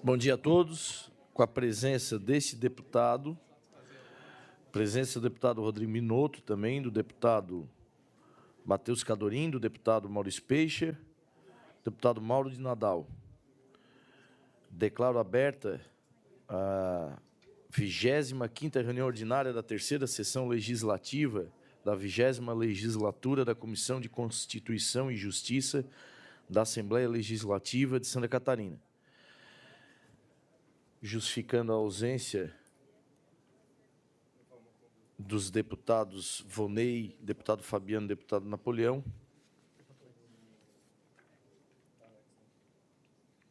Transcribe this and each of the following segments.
Bom dia a todos. Com a presença desse deputado, presença do deputado Rodrigo Minotto também, do deputado Matheus Cadorim, do deputado Maurício Peixe, deputado Mauro de Nadal. Declaro aberta a 25ª reunião ordinária da terceira sessão legislativa da 20ª legislatura da Comissão de Constituição e Justiça da Assembleia Legislativa de Santa Catarina. Justificando a ausência dos deputados Vonei, deputado Fabiano, deputado Napoleão,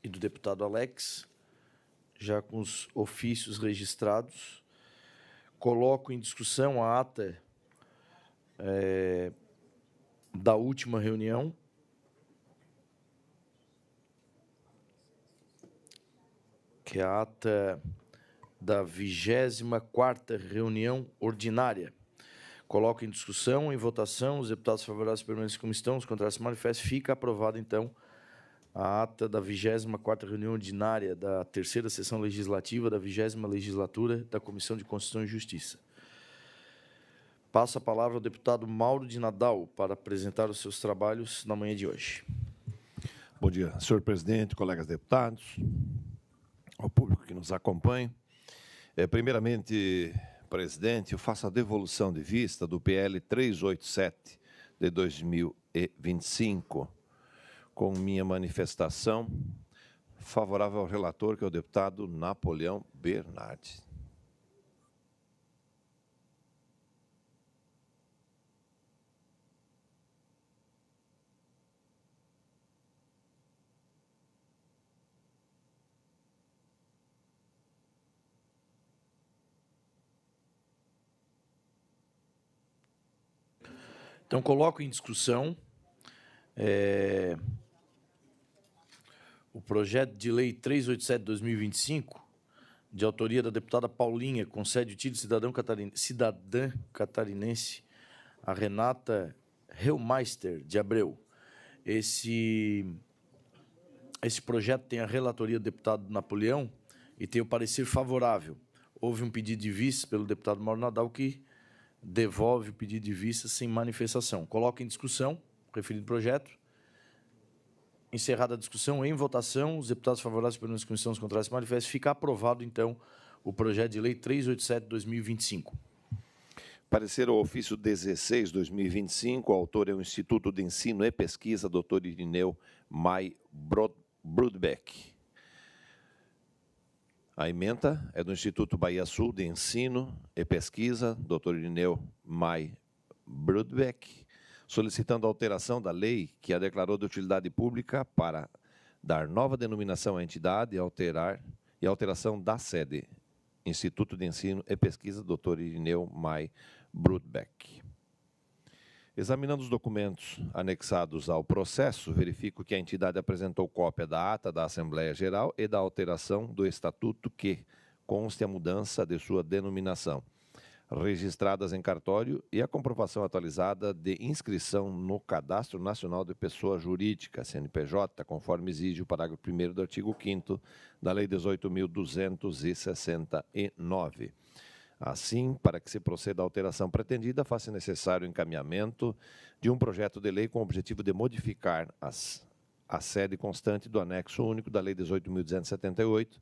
e do deputado Alex, já com os ofícios registrados, coloco em discussão a ata da última reunião, que é a ata da 24ª reunião ordinária. Coloco em discussão, em votação, os deputados favoráveis permanecem como estão, os contrários se manifestam. Fica aprovada, então, a ata da 24ª reunião ordinária da terceira sessão legislativa da 20ª legislatura da Comissão de Constituição e Justiça. Passo a palavra ao deputado Mauro de Nadal para apresentar os seus trabalhos na manhã de hoje. Bom dia, senhor presidente, colegas deputados, ao público que nos acompanha. Primeiramente, presidente, eu faço a devolução de vista do PL 387 de 2025, com minha manifestação favorável ao relator, que é o deputado Napoleão Bernardi. Então, coloco em discussão o projeto de lei 387 de 2025, de autoria da deputada Paulinha, concede o título de cidadã catarinense a Renata Reumeister de Abreu. Esse projeto tem a relatoria do deputado Napoleão e tem o parecer favorável. Houve um pedido de vista pelo deputado Mauro Nadal que devolve o pedido de vista sem manifestação. Coloco em discussão o referido projeto. Encerrada a discussão, em votação, os deputados favoráveis pela comissão, os contrários se manifestam. Fica aprovado, então, o projeto de lei 387 de 2025. Parecer ao ofício 16 de 2025, o autor é o Instituto de Ensino e Pesquisa, Dr. Irineu Mai Brudbeck. A ementa é do Instituto Bahia Sul de Ensino e Pesquisa, Dr. Irineu Mai Brudbeck, solicitando a alteração da lei que a declarou de utilidade pública para dar nova denominação à entidade e alteração da sede, Instituto de Ensino e Pesquisa, Dr. Irineu Mai Brudbeck. Examinando os documentos anexados ao processo, verifico que a entidade apresentou cópia da ata da Assembleia Geral e da alteração do Estatuto que conste a mudança de sua denominação, registradas em cartório, e a comprovação atualizada de inscrição no Cadastro Nacional de Pessoa Jurídica, CNPJ, conforme exige o parágrafo 1º do artigo 5º da Lei 18.269. Assim, para que se proceda à alteração pretendida, faça necessário o encaminhamento de um projeto de lei com o objetivo de modificar a sede constante do anexo único da Lei 18.278,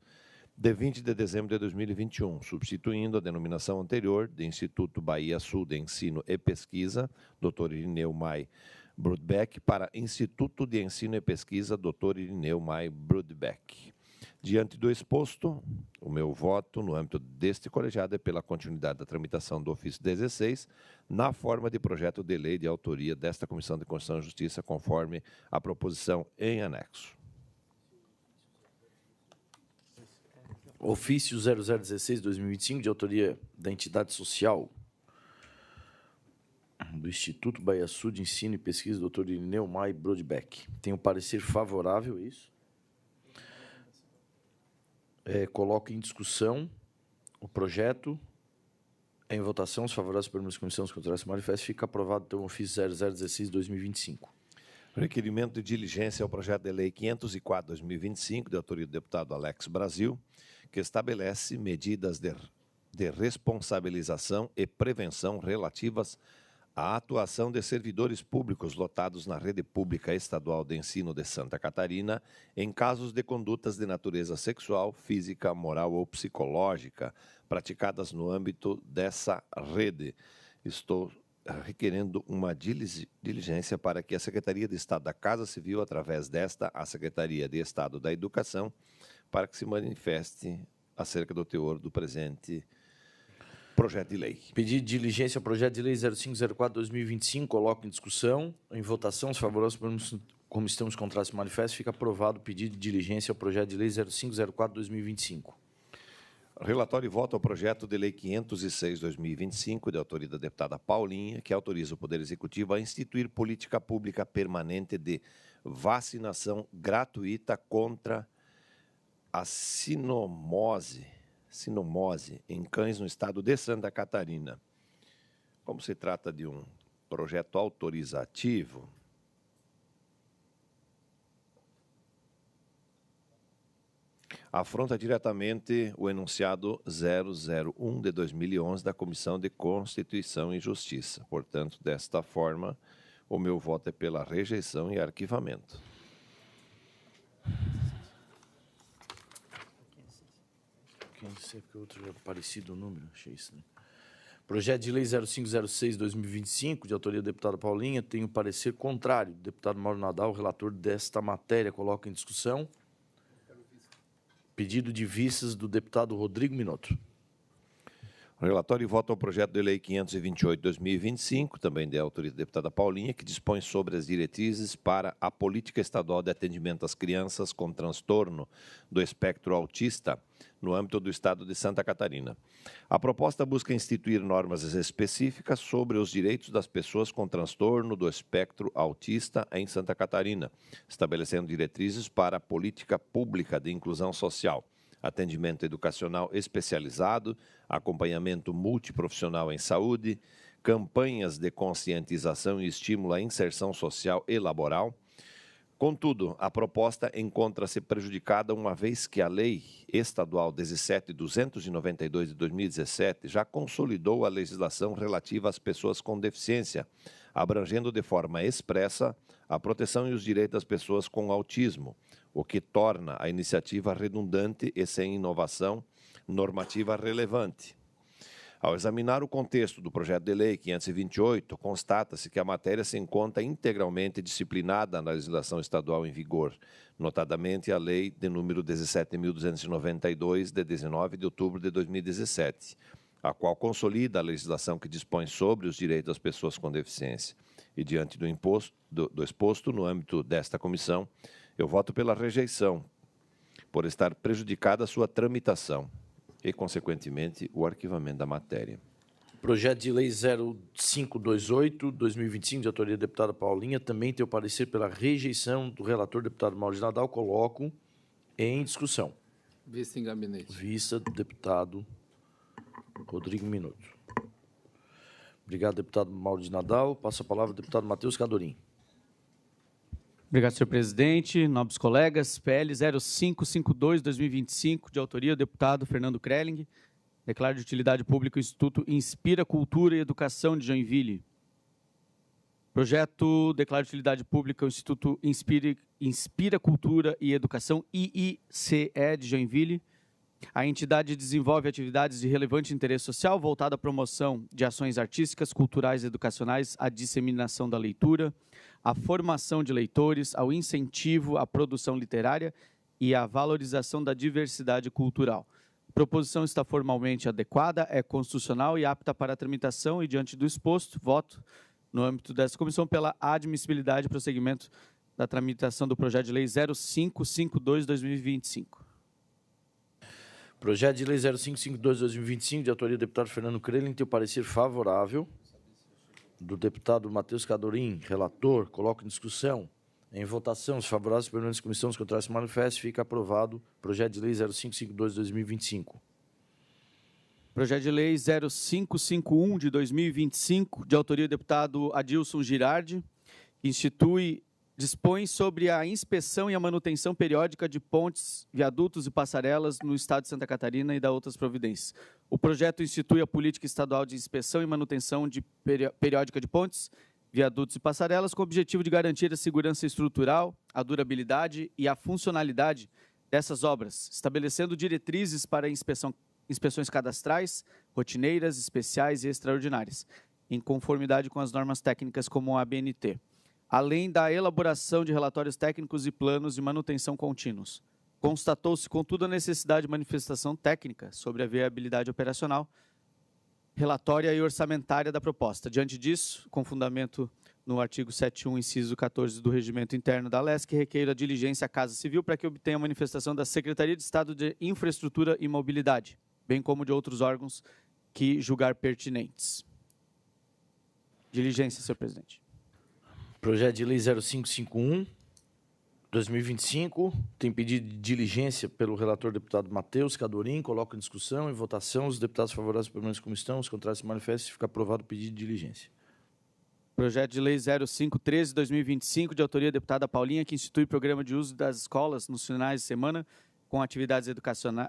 de 20 de dezembro de 2021, substituindo a denominação anterior de Instituto Bahia Sul de Ensino e Pesquisa, Dr. Irineu Mai Brudbeck, para Instituto de Ensino e Pesquisa, Dr. Irineu Mai Brudbeck. Diante do exposto, o meu voto no âmbito deste colegiado é pela continuidade da tramitação do ofício 16, na forma de projeto de lei de autoria desta Comissão de Constituição e Justiça, conforme a proposição em anexo. Ofício 0016/2025, de autoria da entidade social do Instituto Bahia Sul de Ensino e Pesquisa, Dr. Irineu Mai Brudbeck. Tem um parecer favorável a isso. Coloco em discussão o projeto. Em votação, os favoráveis pela comissão, os contrários se manifestam. Fica aprovado, então, o ofício 0016/2025. Requerimento de diligência ao projeto de lei 504/2025, de autoria do deputado Alex Brasil, que estabelece medidas de responsabilização e prevenção relativas à atuação de servidores públicos lotados na rede pública estadual de ensino de Santa Catarina em casos de condutas de natureza sexual, física, moral ou psicológica praticadas no âmbito dessa rede. Estou requerendo uma diligência para que a Secretaria de Estado da Casa Civil, através desta, a Secretaria de Estado da Educação, para que se manifeste acerca do teor do presente projeto de lei. Pedido de diligência ao projeto de lei 0504/2025, coloco em discussão. Em votação, os favoráveis, como estão os contratos manifestos, fica aprovado o pedido de diligência ao projeto de lei 0504/2025. Relatório e voto ao projeto de lei 506/2025, de autoria da deputada Paulinha, que autoriza o Poder Executivo a instituir política pública permanente de vacinação gratuita contra a sinomose em cães no estado de Santa Catarina. Como se trata de um projeto autorizativo, afronta diretamente o enunciado 001 de 2011 da Comissão de Constituição e Justiça. Portanto, desta forma, o meu voto é pela rejeição e arquivamento. Não sei porque outro é parecido o número, achei isso, né? Projeto de lei 0506/2025, de autoria do deputado Paulinha, tem o parecer contrário do deputado Mauro Nadal, relator desta matéria. Coloca em discussão. Pedido de vistas do deputado Rodrigo Minotto. Relatório e voto ao projeto de lei 528/2025, também de autoria da deputada Paulinha, que dispõe sobre as diretrizes para a política estadual de atendimento às crianças com transtorno do espectro autista no âmbito do estado de Santa Catarina. A proposta busca instituir normas específicas sobre os direitos das pessoas com transtorno do espectro autista em Santa Catarina, estabelecendo diretrizes para a política pública de inclusão social, atendimento educacional especializado, acompanhamento multiprofissional em saúde, campanhas de conscientização e estímulo à inserção social e laboral. Contudo, a proposta encontra-se prejudicada uma vez que a Lei Estadual 17.292 de 2017 já consolidou a legislação relativa às pessoas com deficiência, abrangendo de forma expressa a proteção e os direitos das pessoas com autismo, o que torna a iniciativa redundante e sem inovação normativa relevante. Ao examinar o contexto do projeto de lei 528, constata-se que a matéria se encontra integralmente disciplinada na legislação estadual em vigor, notadamente a Lei de número 17.292, de 19 de outubro de 2017, a qual consolida a legislação que dispõe sobre os direitos das pessoas com deficiência. E, diante do exposto, no âmbito desta comissão, eu voto pela rejeição, por estar prejudicada a sua tramitação e, consequentemente, o arquivamento da matéria. Projeto de lei 0528/2025, de autoria da deputada Paulinha, também tem o parecer pela rejeição do relator deputado Mauro de Nadal. Coloco em discussão. Vista em gabinete. Vista do deputado Rodrigo Minotto. Obrigado, deputado Mauro de Nadal. Passo a palavra ao deputado Matheus Cadorim. Obrigado, senhor presidente. Nobres colegas, PL 0552/2025, de autoria do deputado Fernando Krelling, declaro de utilidade pública o Instituto Inspira Cultura e Educação de Joinville. Projeto declara de utilidade pública o Instituto Inspira Cultura e Educação, IICE, de Joinville. A entidade desenvolve atividades de relevante interesse social voltada à promoção de ações artísticas, culturais e educacionais, à disseminação da leitura, à formação de leitores, ao incentivo à produção literária e à valorização da diversidade cultural. A proposição está formalmente adequada, é constitucional e apta para a tramitação e, diante do exposto, voto no âmbito desta comissão pela admissibilidade e prosseguimento da tramitação do projeto de lei 0552/2025. Projeto de lei 0552/2025, de autoria do deputado Fernando Krelling, tem o parecer favorável do deputado Matheus Cadorim, relator. Coloco em discussão. Em votação, os favoráveis permanentes da comissão, os contrários se manifestam. Fica aprovado o projeto de lei 0552/2025. Projeto de lei 0551 de 2025, de autoria do deputado Adilson Girardi, institui dispõe sobre a inspeção e a manutenção periódica de pontes, viadutos e passarelas no Estado de Santa Catarina e da outras providências. O projeto institui a política estadual de inspeção e manutenção periódica de pontes, viadutos e passarelas com o objetivo de garantir a segurança estrutural, a durabilidade e a funcionalidade dessas obras, estabelecendo diretrizes para inspeções cadastrais, rotineiras, especiais e extraordinárias, em conformidade com as normas técnicas como a ABNT. Além da elaboração de relatórios técnicos e planos de manutenção contínuos. Constatou-se, contudo, a necessidade de manifestação técnica sobre a viabilidade operacional, relatória e orçamentária da proposta. Diante disso, com fundamento no artigo 71, inciso 14 do Regimento Interno da LESC, requeiro a diligência à Casa Civil para que obtenha a manifestação da Secretaria de Estado de Infraestrutura e Mobilidade, bem como de outros órgãos que julgar pertinentes. Diligência, senhor presidente. Projeto de Lei 0551, 2025, tem pedido de diligência pelo relator deputado Matheus Cadorim, coloco em discussão e votação. Os deputados favoráveis permanecem como estão, os contrários se manifestam e fica aprovado o pedido de diligência. Projeto de Lei 0513, 2025, de autoria da deputada Paulinha, que institui programa de uso das escolas nos finais de semana com atividades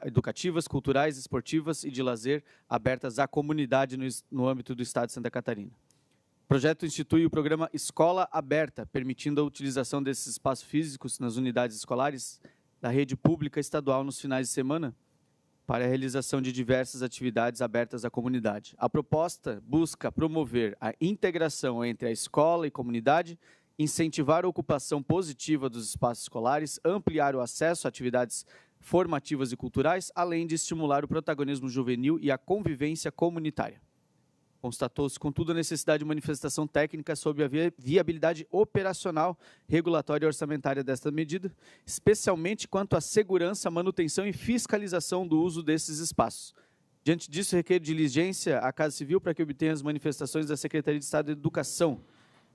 educativas, culturais, esportivas e de lazer abertas à comunidade no âmbito do Estado de Santa Catarina. O projeto institui o programa Escola Aberta, permitindo a utilização desses espaços físicos nas unidades escolares da rede pública estadual nos finais de semana para a realização de diversas atividades abertas à comunidade. A proposta busca promover a integração entre a escola e comunidade, incentivar a ocupação positiva dos espaços escolares, ampliar o acesso a atividades formativas e culturais, além de estimular o protagonismo juvenil e a convivência comunitária. Constatou-se, contudo, a necessidade de manifestação técnica sobre a viabilidade operacional, regulatória e orçamentária desta medida, especialmente quanto à segurança, manutenção e fiscalização do uso desses espaços. Diante disso, requer diligência à Casa Civil para que obtenha as manifestações da Secretaria de Estado de Educação,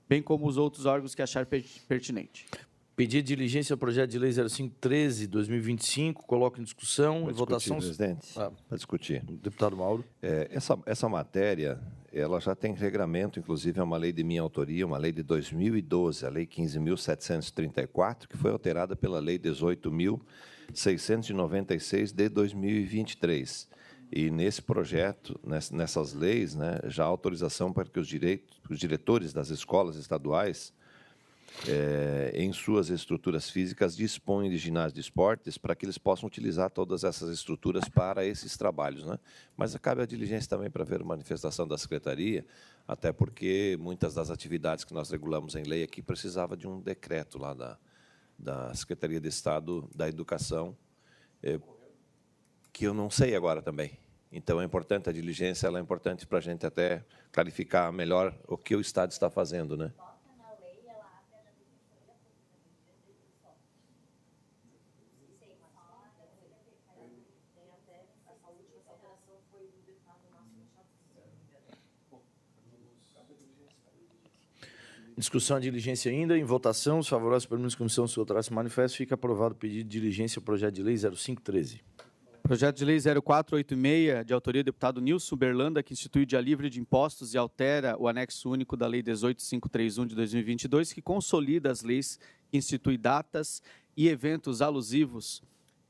bem como os outros órgãos que achar pertinente. Pedido de diligência ao projeto de Lei 0513, 2025, coloco em discussão e votação. Presidente, para discutir. Deputado Mauro. Essa matéria, ela já tem regramento, inclusive é uma lei de minha autoria, uma lei de 2012, a Lei 15.734, que foi alterada pela Lei 18.696 de 2023. E nesse projeto, nessas leis, né, já há autorização para que os diretores das escolas estaduais, em suas estruturas físicas, dispõem de ginásio de esportes para que eles possam utilizar todas essas estruturas para esses trabalhos, né? Mas cabe a diligência também para ver a manifestação da Secretaria, até porque muitas das atividades que nós regulamos em lei aqui precisava de um decreto lá da Secretaria de Estado da Educação, que eu não sei agora também. Então, é importante a diligência, ela é importante para a gente até clarificar melhor o que o Estado está fazendo, né? Discussão a diligência ainda, em votação, os favoráveis permanecem como estão, os contrários se manifestam, fica aprovado o pedido de diligência ao projeto de Lei 0513. Projeto de Lei 0486, de autoria do deputado Nilson Berlanda, que institui o dia livre de impostos e altera o anexo único da Lei 18531 de 2022, que consolida as leis que instituem datas e eventos alusivos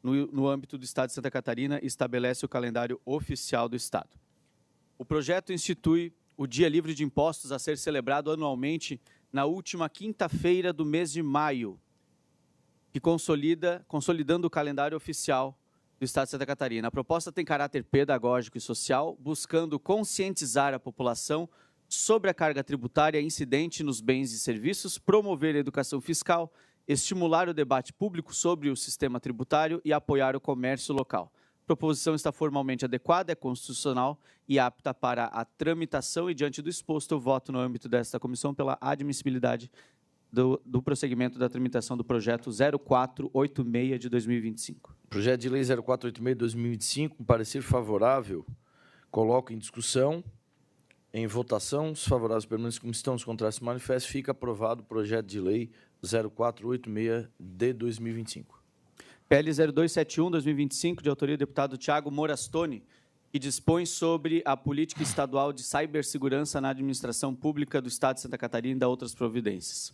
no âmbito do Estado de Santa Catarina e estabelece o calendário oficial do Estado. O projeto institui o dia livre de impostos a ser celebrado anualmente na última quinta-feira do mês de maio, que consolidando o calendário oficial do Estado de Santa Catarina. A proposta tem caráter pedagógico e social, buscando conscientizar a população sobre a carga tributária incidente nos bens e serviços, promover a educação fiscal, estimular o debate público sobre o sistema tributário e apoiar o comércio local. A proposição está formalmente adequada, é constitucional e apta para a tramitação e, diante do exposto, eu voto no âmbito desta comissão pela admissibilidade do prosseguimento da tramitação do projeto 0486 de 2025. Projeto de Lei 0486 de 2025, com parecer favorável, coloco em discussão, em votação, os favoráveis permanecem como estão, os contrários se manifestam, fica aprovado o projeto de Lei 0486 de 2025. PL 0271/2025, de autoria do deputado Tiago Morastoni, que dispõe sobre a política estadual de cibersegurança na administração pública do Estado de Santa Catarina e da outras providências.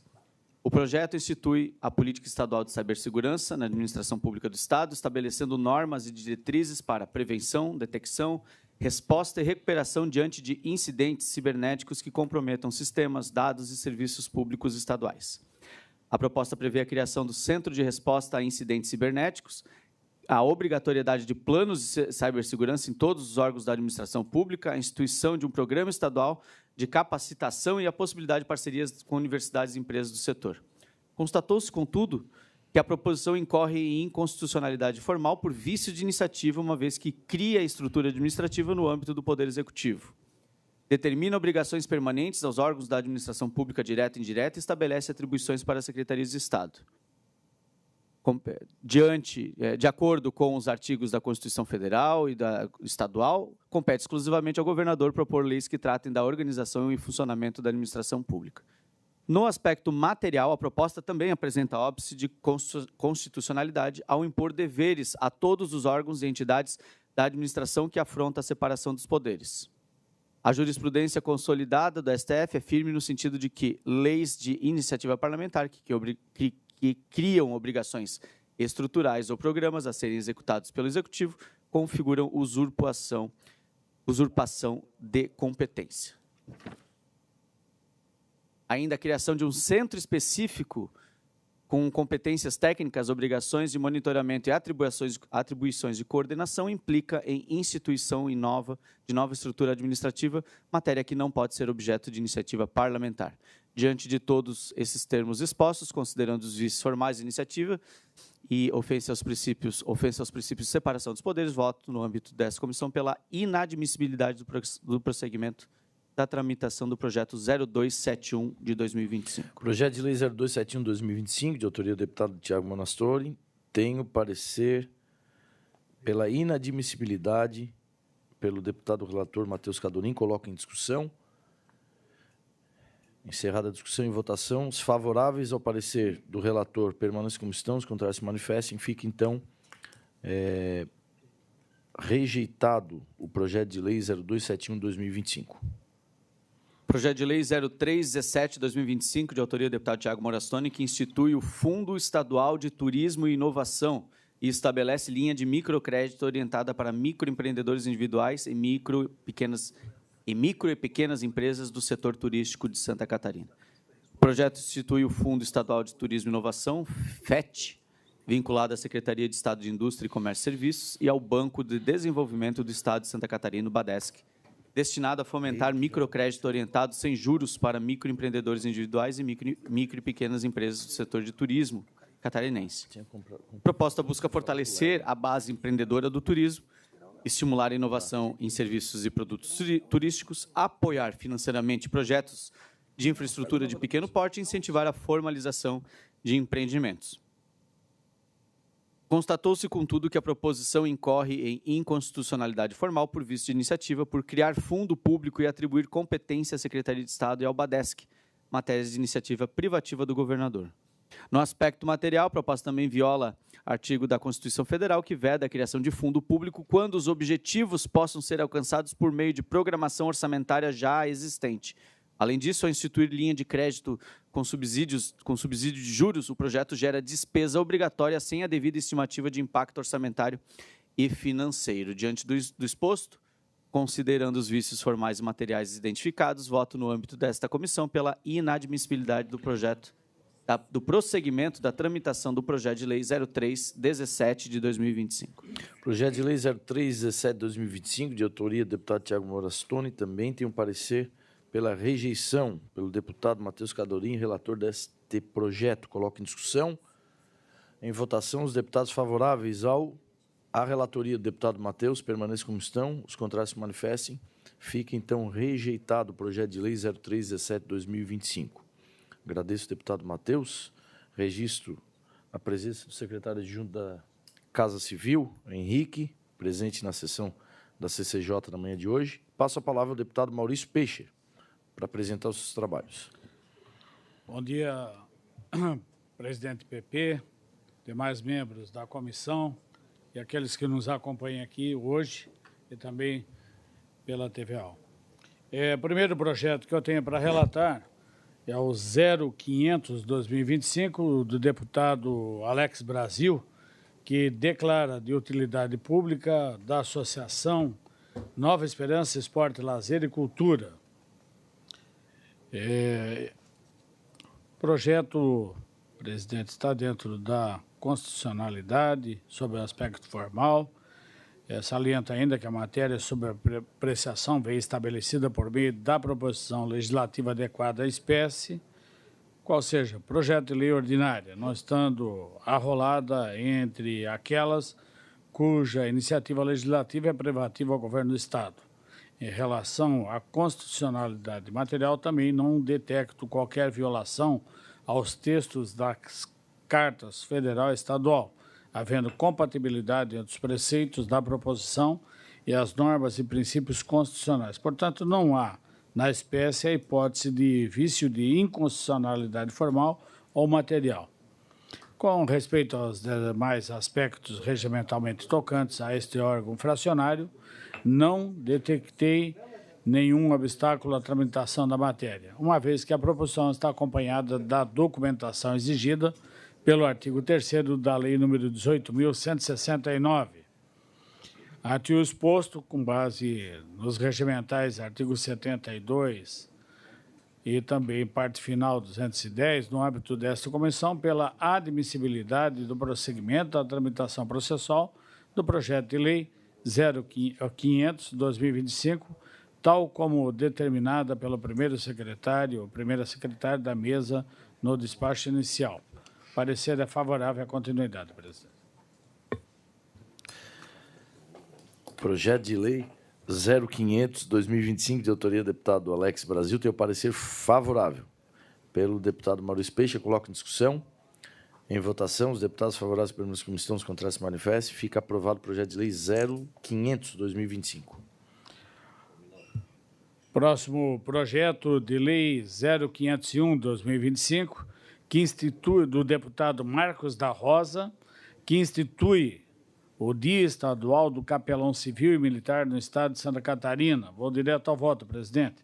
O projeto institui a Política Estadual de Cibersegurança na Administração Pública do Estado, estabelecendo normas e diretrizes para prevenção, detecção, resposta e recuperação diante de incidentes cibernéticos que comprometam sistemas, dados e serviços públicos estaduais. A proposta prevê a criação do Centro de Resposta a Incidentes Cibernéticos, a obrigatoriedade de planos de cibersegurança em todos os órgãos da administração pública, a instituição de um programa estadual de capacitação e a possibilidade de parcerias com universidades e empresas do setor. Constatou-se, contudo, que a proposição incorre em inconstitucionalidade formal por vício de iniciativa, uma vez que cria a estrutura administrativa no âmbito do Poder Executivo. Determina obrigações permanentes aos órgãos da administração pública direta e indireta e estabelece atribuições para as secretarias de Estado. De acordo com os artigos da Constituição Federal e da Estadual, compete exclusivamente ao governador propor leis que tratem da organização e funcionamento da administração pública. No aspecto material, a proposta também apresenta óbice de constitucionalidade ao impor deveres a todos os órgãos e entidades da administração que afronta a separação dos poderes. A jurisprudência consolidada do STF é firme no sentido de que leis de iniciativa parlamentar que criam obrigações estruturais ou programas a serem executados pelo Executivo configuram usurpação de competência. Ainda a criação de um centro específico com competências técnicas, obrigações de monitoramento e atribuições de coordenação implica em instituição de nova estrutura administrativa, matéria que não pode ser objeto de iniciativa parlamentar. Diante de todos esses termos expostos, considerando os vícios formais de iniciativa e ofensa aos princípios de separação dos poderes, voto no âmbito dessa comissão pela inadmissibilidade do prosseguimento da tramitação do projeto 0271 de 2025. Projeto de lei 0271 de 2025, de autoria do deputado Tiago Monastori, tem o parecer pela inadmissibilidade pelo deputado relator Matheus Cadorim. Coloco em discussão. Encerrada a discussão e votação, os favoráveis ao parecer do relator permaneçam como estão, os contrários se manifestem. Fica, então, rejeitado o projeto de lei 0271 de 2025. Projeto de lei 0317 de 2025, de autoria do deputado Tiago Morastoni, que institui o Fundo Estadual de Turismo e Inovação e estabelece linha de microcrédito orientada para microempreendedores individuais e micro e pequenas empresas do setor turístico de Santa Catarina. O projeto institui o Fundo Estadual de Turismo e Inovação, FET, vinculado à Secretaria de Estado de Indústria, Comércio e Serviços e ao Banco de Desenvolvimento do Estado de Santa Catarina, o BADESC, destinado a fomentar microcrédito orientado sem juros para microempreendedores individuais e micro e pequenas empresas do setor de turismo catarinense. A proposta busca fortalecer a base empreendedora do turismo, estimular a inovação em serviços e produtos turísticos, apoiar financeiramente projetos de infraestrutura de pequeno porte e incentivar a formalização de empreendimentos. Constatou-se, contudo, que a proposição incorre em inconstitucionalidade formal por vício de iniciativa, por criar fundo público e atribuir competência à Secretaria de Estado e ao BADESC, matérias de iniciativa privativa do governador. No aspecto material, a proposta também viola artigo da Constituição Federal que veda a criação de fundo público quando os objetivos possam ser alcançados por meio de programação orçamentária já existente. Além disso, ao instituir linha de crédito com subsídio de juros, o projeto gera despesa obrigatória sem a devida estimativa de impacto orçamentário e financeiro. Diante do exposto, considerando os vícios formais e materiais identificados, voto no âmbito desta comissão pela inadmissibilidade do prosseguimento da tramitação do projeto de lei 0317 de 2025. Projeto de lei 0317 de 2025, de autoria do deputado Tiago Morastoni, também tem um parecer pela rejeição pelo deputado Matheus Cadorim, relator deste projeto. Coloco em discussão. Em votação, os deputados favoráveis à relatoria do deputado Matheus permaneçam como estão, os contrários se manifestem. Fica, então, rejeitado o projeto de lei 0317 de 2025. Agradeço ao deputado Matheus. Registro a presença do secretário adjunto da Casa Civil, Henrique, presente na sessão da CCJ na manhã de hoje. Passo a palavra ao deputado Maurício Peixe, para apresentar os seus trabalhos. Bom dia, presidente PP, demais membros da comissão e aqueles que nos acompanham aqui hoje e também pela TVA. O primeiro projeto que eu tenho para relatar é o 0500/2025, do deputado Alex Brasil, que declara de utilidade pública da Associação Nova Esperança, Esporte, Lazer e Cultura. O projeto, presidente, está dentro da constitucionalidade, sob o aspecto formal. Salienta ainda que a matéria sobre a apreciação vem estabelecida por meio da proposição legislativa adequada à espécie, qual seja, projeto de lei ordinária, não estando arrolada entre aquelas cuja iniciativa legislativa é privativa ao governo do Estado. Em relação à constitucionalidade material, também não detecto qualquer violação aos textos das cartas federal e estadual, havendo compatibilidade entre os preceitos da proposição e as normas e princípios constitucionais. Portanto, não há, na espécie, a hipótese de vício de inconstitucionalidade formal ou material. Com respeito aos demais aspectos regimentalmente tocantes a este órgão fracionário, não detectei nenhum obstáculo à tramitação da matéria, uma vez que a proposição está acompanhada da documentação exigida pelo artigo 3º da Lei nº 18.169. Ante o exposto, com base nos regimentais artigo 72 e também parte final 210, no âmbito desta comissão, pela admissibilidade do prosseguimento da tramitação processual do projeto de lei 0500/2025, tal como determinada pelo primeira secretária da mesa no despacho inicial. Parecer é favorável à continuidade, presidente. Projeto de lei 0500/2025, de autoria do deputado Alex Brasil, tem o parecer favorável. Pelo deputado Maurício Peixe, coloco em discussão. Em votação, os deputados favoráveis pela comissão, os contrários se manifestem. Fica aprovado o projeto de lei 0500/2025. Próximo projeto de lei 0501/2025, que institui, do deputado Marcos da Rosa, que institui o Dia Estadual do Capelão Civil e Militar no Estado de Santa Catarina. Vou direto ao voto, presidente.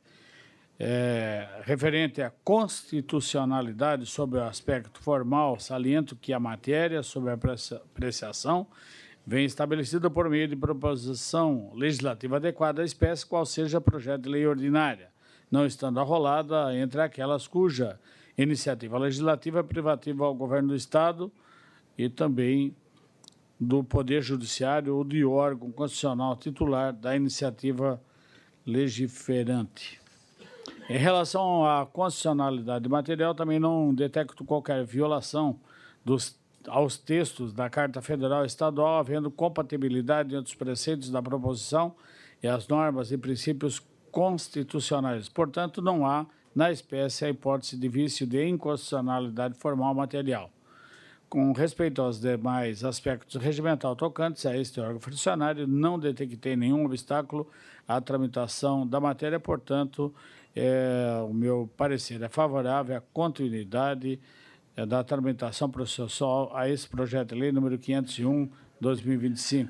Referente à constitucionalidade sob o aspecto formal, saliento que a matéria sobre a apreciação vem estabelecida por meio de proposição legislativa adequada à espécie, qual seja projeto de lei ordinária, não estando arrolada entre aquelas cuja iniciativa legislativa é privativa ao governo do Estado e também do Poder Judiciário ou de órgão constitucional titular da iniciativa legiferante. Em relação à constitucionalidade material, também não detecto qualquer violação aos textos da Carta Federal e Estadual, havendo compatibilidade entre os preceitos da proposição e as normas e princípios constitucionais. Portanto, não há, na espécie, a hipótese de vício de inconstitucionalidade formal material. Com respeito aos demais aspectos regimental tocantes a este órgão funcionário, não detectei nenhum obstáculo à tramitação da matéria, portanto, o meu parecer é favorável à continuidade da tramitação processual a esse projeto de lei número 501/2025.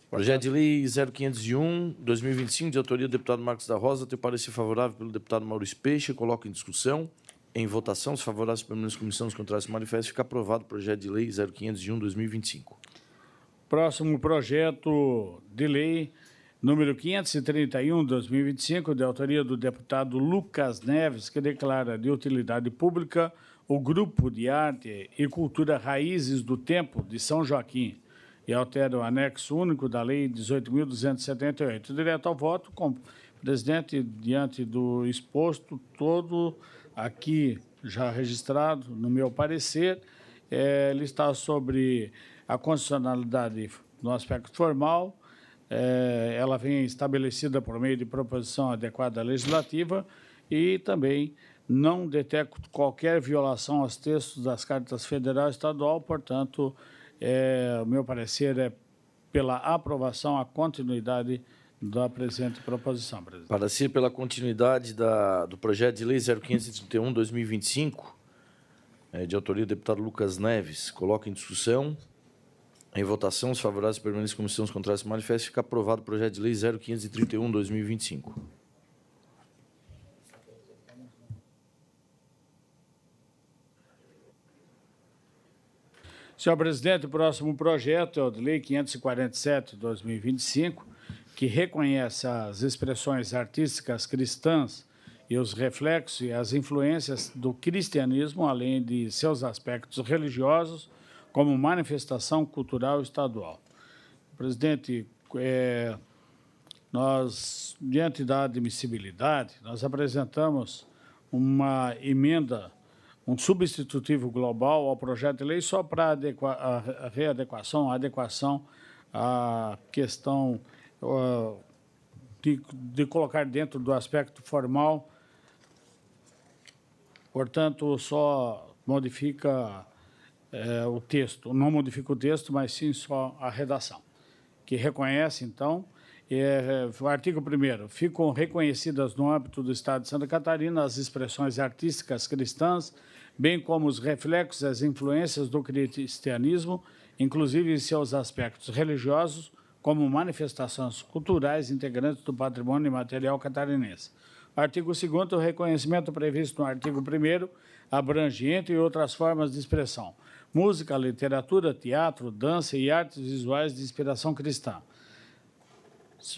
Projeto de lei 0501/2025, de autoria do deputado Marcos da Rosa, tem parecer favorável pelo deputado Maurício Peixe. Coloco em discussão. Em votação, os favoráveis pela comissão, os contrários se manifestam. Fica aprovado o projeto de lei 0501/2025. Próximo projeto de lei número 531/2025, de autoria do deputado Lucas Neves, que declara de utilidade pública o Grupo de Arte e Cultura Raízes do Tempo de São Joaquim e altera o anexo único da Lei 18.278. Direto ao voto, presidente, diante do exposto todo aqui já registrado, no meu parecer, ele está sobre a constitucionalidade no aspecto formal, ela vem estabelecida por meio de proposição adequada legislativa e também não detecto qualquer violação aos textos das cartas federal e estadual, portanto, o meu parecer é pela aprovação, a continuidade da presente proposição, presidente. Parecer pela continuidade do projeto de lei 0531/2025, de autoria do deputado Lucas Neves. Coloco em discussão. Em votação, os favoráveis permanecem em comissão, os contrários se manifestam. Fica aprovado o projeto de lei 0531/2025. Senhor presidente, o próximo projeto é o de Lei 547/2025, que reconhece as expressões artísticas cristãs e os reflexos e as influências do cristianismo, além de seus aspectos religiosos, como manifestação cultural estadual. Presidente, nós, diante da admissibilidade, nós apresentamos uma emenda, um substitutivo global ao projeto de lei só para adequação à questão de colocar dentro do aspecto formal. Portanto, só modifica o texto, não modifica o texto, mas sim só a redação, que reconhece, então, o artigo 1º, ficam reconhecidas no âmbito do Estado de Santa Catarina as expressões artísticas cristãs, bem como os reflexos e as influências do cristianismo, inclusive em seus aspectos religiosos, como manifestações culturais integrantes do patrimônio imaterial catarinense. Artigo 2º, o reconhecimento previsto no artigo 1º abrange, entre outras formas de expressão, música, literatura, teatro, dança e artes visuais de inspiração cristã.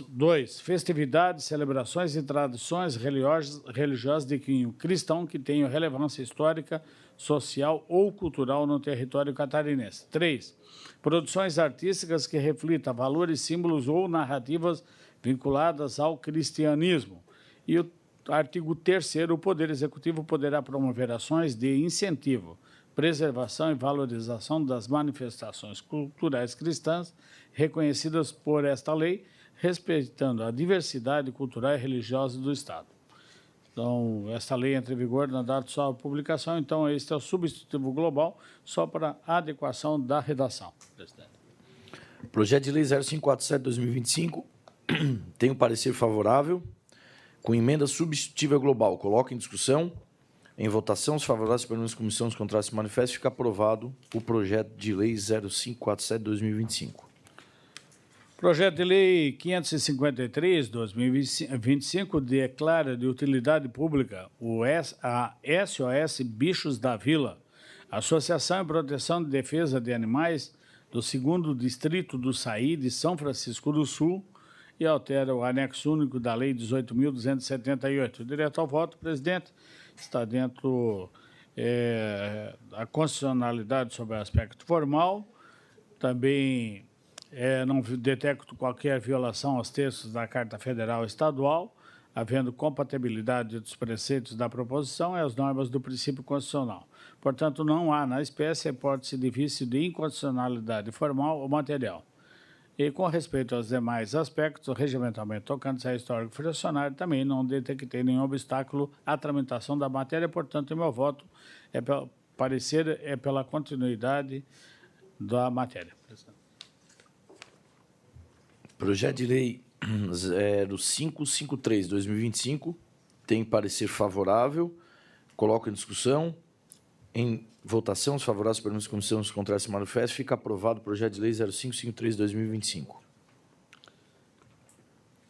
2. Festividades, celebrações e tradições religiosas de cunho cristão que tenham relevância histórica, social ou cultural no território catarinense. 3. Produções artísticas que reflitam valores, símbolos ou narrativas vinculadas ao cristianismo. E o artigo 3º, o Poder Executivo poderá promover ações de incentivo, preservação e valorização das manifestações culturais cristãs reconhecidas por esta lei, respeitando a diversidade cultural e religiosa do Estado. Então, esta lei entra em vigor na data de sua publicação, então este é o substitutivo global, só para adequação da redação. Presidente. Projeto de Lei 0547/2025 tem um parecer favorável, com emenda substitutiva global. Coloca em discussão, em votação, os favoráveis pela comissão, os contrários se manifestam, fica aprovado o projeto de Lei 0547/2025. Projeto de Lei 553/2025 declara de utilidade pública a SOS Bichos da Vila, Associação em Proteção e Defesa de Animais do 2º Distrito do Saí de São Francisco do Sul e altera o anexo único da Lei 18.278. Direto ao voto, presidente, está dentro da constitucionalidade sobre o aspecto formal, também não detecto qualquer violação aos textos da Carta Federal Estadual, havendo compatibilidade dos preceitos da proposição e as normas do princípio constitucional. Portanto, não há na espécie hipótese de vício de inconstitucionalidade formal ou material. E, com respeito aos demais aspectos, o regimentamento tocantes a histórico funcionário também não detectei nenhum obstáculo à tramitação da matéria, portanto, o meu voto parecer é pela continuidade da matéria. Projeto de Lei 0553/2025 tem parecer favorável. Coloco em discussão. Em votação, os favoráveis pela comissão, os contrários se manifestam. Fica aprovado o projeto de Lei 0553/2025.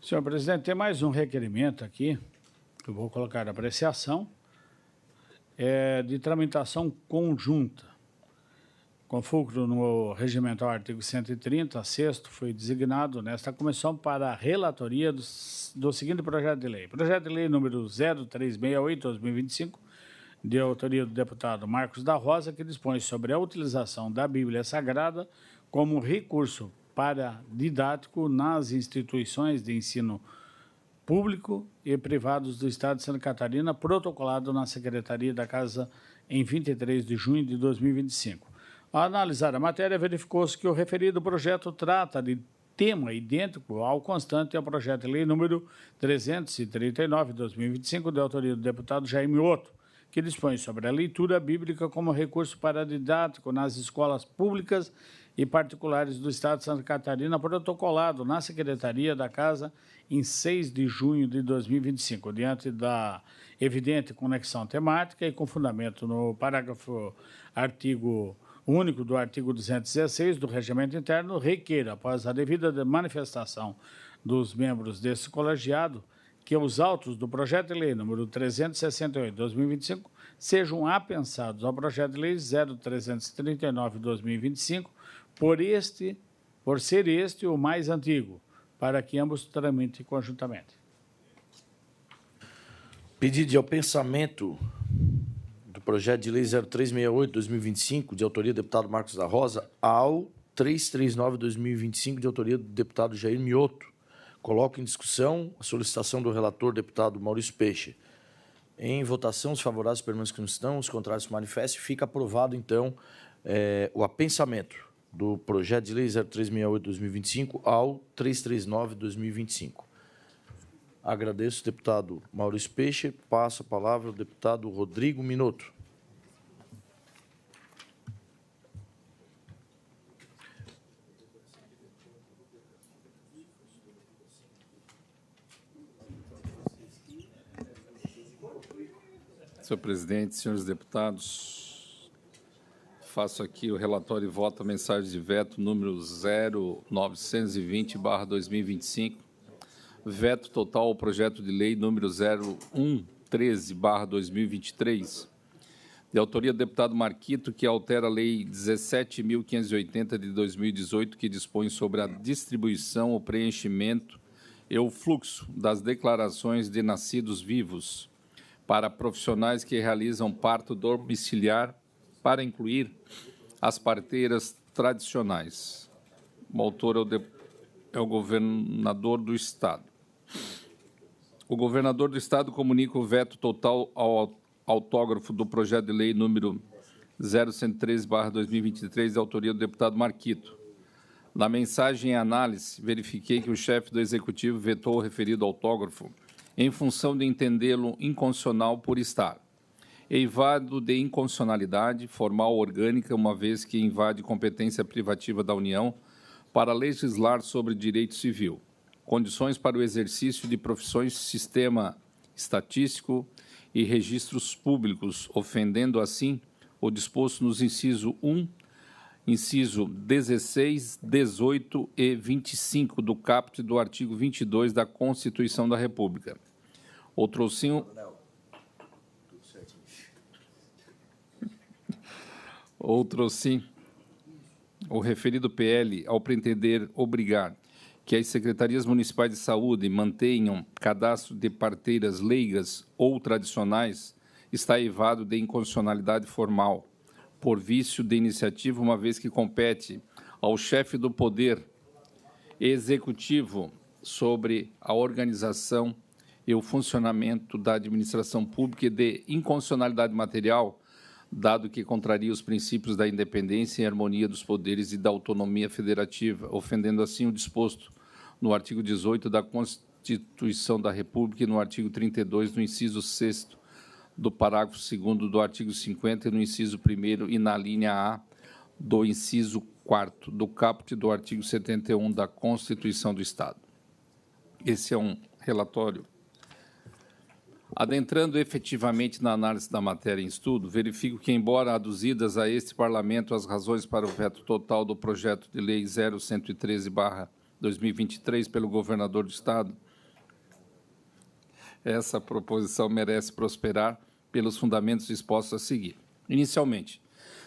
Senhor presidente, tem mais um requerimento aqui, que eu vou colocar a apreciação, de tramitação conjunta. Com fulcro no regimental artigo 130, sexto, foi designado nesta comissão para a relatoria do seguinte projeto de lei. Projeto de lei número 0368/2025, de autoria do deputado Marcos da Rosa, que dispõe sobre a utilização da Bíblia Sagrada como recurso didático nas instituições de ensino público e privados do Estado de Santa Catarina, protocolado na Secretaria da Casa em 23 de junho de 2025. Ao analisar a matéria, verificou-se que o referido projeto trata de tema idêntico ao constante ao projeto de lei número 339/2025, de autoria do deputado Jaime Otto, que dispõe sobre a leitura bíblica como recurso didático nas escolas públicas e particulares do Estado de Santa Catarina, protocolado na Secretaria da Casa em 6 de junho de 2025, diante da evidente conexão temática e com fundamento no parágrafo único do artigo 216 do Regimento Interno, requer, após a devida manifestação dos membros desse colegiado, que os autos do projeto de lei número 368/2025 sejam apensados ao projeto de lei 0339/2025 por ser este o mais antigo, para que ambos tramitem conjuntamente. Pedido de apensamento do projeto de lei 0368/2025, de autoria do deputado Marcos da Rosa, ao 339/2025, de autoria do deputado Jair Mioto. Coloco em discussão a solicitação do relator, deputado Maurício Peixe. Em votação, os favoráveis permaneçam como estão, os contrários se manifestem. Fica aprovado, então, o apensamento do projeto de lei 0368/2025 ao 339/2025. Agradeço, deputado Maurício Peixe. Passo a palavra ao deputado Rodrigo Minotto. Senhor presidente, senhores deputados, faço aqui o relatório e voto a mensagem de veto número 0920/2025, veto total ao projeto de lei número 0113/2023, de autoria do deputado Marquito, que altera a lei 17.580 de 2018, que dispõe sobre a distribuição, o preenchimento e o fluxo das declarações de nascidos vivos para profissionais que realizam parto domiciliar, para incluir as parteiras tradicionais. O autor é o governador do Estado. O governador do Estado comunica o veto total ao autógrafo do projeto de lei número 0113/2023, de autoria do deputado Marquito. Na mensagem em análise, verifiquei que o chefe do Executivo vetou o referido autógrafo em função de entendê-lo inconstitucional por estar eivado de inconstitucionalidade formal orgânica, uma vez que invade competência privativa da União para legislar sobre direito civil, condições para o exercício de profissões, sistema estatístico e registros públicos, ofendendo assim o disposto nos inciso 1, inciso 16, 18 e 25 do caput do artigo 22 da Constituição da República. Outrosim, o referido PL, ao pretender obrigar que as secretarias municipais de saúde mantenham cadastro de parteiras leigas ou tradicionais, está eivado de inconstitucionalidade formal, por vício de iniciativa, uma vez que compete ao chefe do Poder Executivo sobre a organização e o funcionamento da administração pública, e de inconstitucionalidade material, dado que contraria os princípios da independência e harmonia dos poderes e da autonomia federativa, ofendendo assim o disposto no artigo 18 da Constituição da República e no artigo 32 do inciso 6º do parágrafo 2º do artigo 50 e no inciso 1º e na linha A do inciso 4º do caput do artigo 71 da Constituição do Estado. Esse é um relatório. Adentrando efetivamente na análise da matéria em estudo, verifico que, embora aduzidas a este Parlamento as razões para o veto total do projeto de lei 0113/2023 pelo governador do Estado, essa proposição merece prosperar pelos fundamentos expostos a seguir. Inicialmente,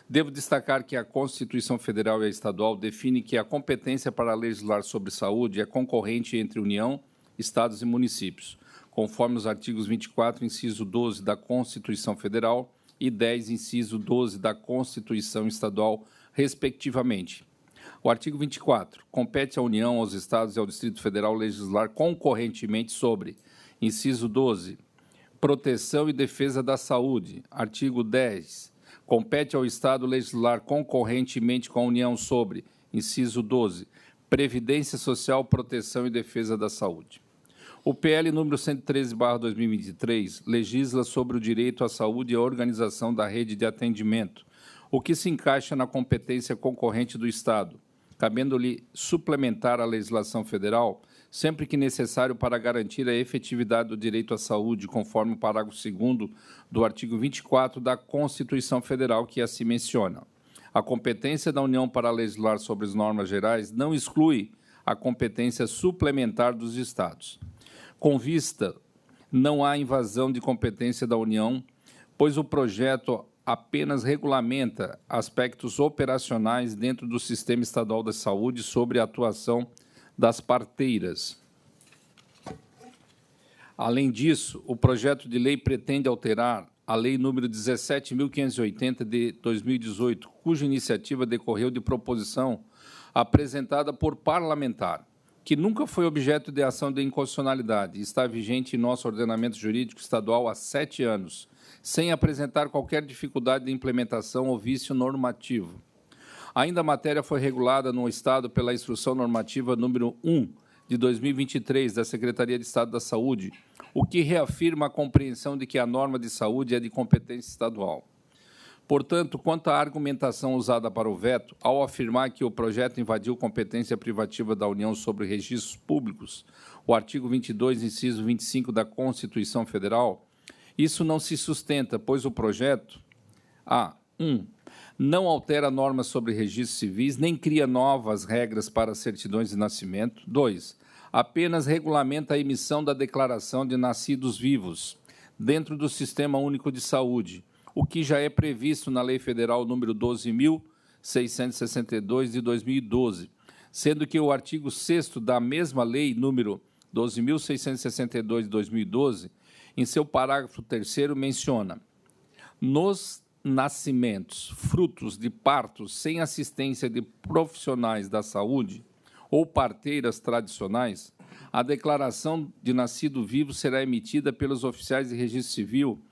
devo destacar que a Constituição Federal e a Estadual define que a competência para legislar sobre saúde é concorrente entre União, Estados e municípios, conforme os artigos 24, inciso 12 da Constituição Federal e 10, inciso 12 da Constituição Estadual, respectivamente. O artigo 24 compete à União, aos Estados e ao Distrito Federal legislar concorrentemente sobre, inciso 12, proteção e defesa da saúde. Artigo 10, compete ao Estado legislar concorrentemente com a União sobre, inciso 12, previdência social, proteção e defesa da saúde. O PL número 113/2023 legisla sobre o direito à saúde e a organização da rede de atendimento, o que se encaixa na competência concorrente do Estado, cabendo-lhe suplementar a legislação federal sempre que necessário para garantir a efetividade do direito à saúde, conforme o parágrafo 2º do artigo 24 da Constituição Federal, que assim menciona. A competência da União para legislar sobre as normas gerais não exclui a competência suplementar dos Estados. Com vista não há invasão de competência da União, pois o projeto apenas regulamenta aspectos operacionais dentro do Sistema Estadual da Saúde sobre a atuação das parteiras. Além disso, o projeto de lei pretende alterar a Lei número 17.580 de 2018, cuja iniciativa decorreu de proposição apresentada por parlamentar, que nunca foi objeto de ação de inconstitucionalidade e está vigente em nosso ordenamento jurídico estadual há 7 anos, sem apresentar qualquer dificuldade de implementação ou vício normativo. Ainda a matéria foi regulada no Estado pela Instrução Normativa número 1 de 2023 da Secretaria de Estado da Saúde, o que reafirma a compreensão de que a norma de saúde é de competência estadual. Portanto, quanto à argumentação usada para o veto, ao afirmar que o projeto invadiu competência privativa da União sobre registros públicos, o artigo 22, inciso 25 da Constituição Federal, isso não se sustenta, pois o projeto, a. 1. Não altera normas sobre registros civis, nem cria novas regras para certidões de nascimento. 2. Apenas regulamenta a emissão da declaração de nascidos vivos dentro do Sistema Único de Saúde, o que já é previsto na Lei Federal número 12.662 de 2012, sendo que o artigo 6º da mesma Lei número 12.662 de 2012, em seu parágrafo 3º, menciona: nos nascimentos, frutos de partos sem assistência de profissionais da saúde ou parteiras tradicionais, a declaração de nascido vivo será emitida pelos oficiais de registro civil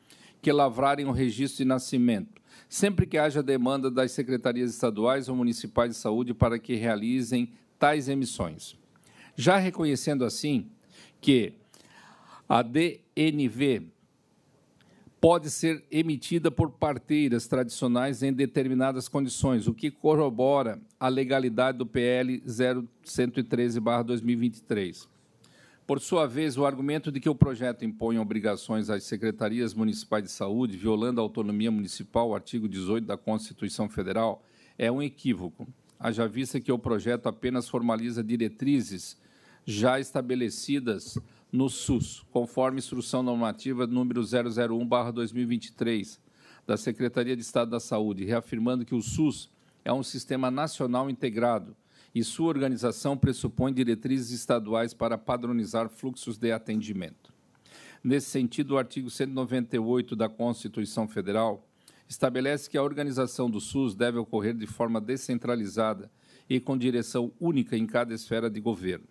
que lavrarem o registro de nascimento, sempre que haja demanda das secretarias estaduais ou municipais de saúde para que realizem tais emissões. Já reconhecendo assim que a DNV pode ser emitida por parteiras tradicionais em determinadas condições, o que corrobora a legalidade do PL 0113/2023. Por sua vez, o argumento de que o projeto impõe obrigações às secretarias municipais de saúde, violando a autonomia municipal, o artigo 18 da Constituição Federal, é um equívoco, haja vista que o projeto apenas formaliza diretrizes já estabelecidas no SUS, conforme Instrução Normativa número 001/2023 da Secretaria de Estado da Saúde, reafirmando que o SUS é um sistema nacional integrado e sua organização pressupõe diretrizes estaduais para padronizar fluxos de atendimento. Nesse sentido, o artigo 198 da Constituição Federal estabelece que a organização do SUS deve ocorrer de forma descentralizada e com direção única em cada esfera de governo.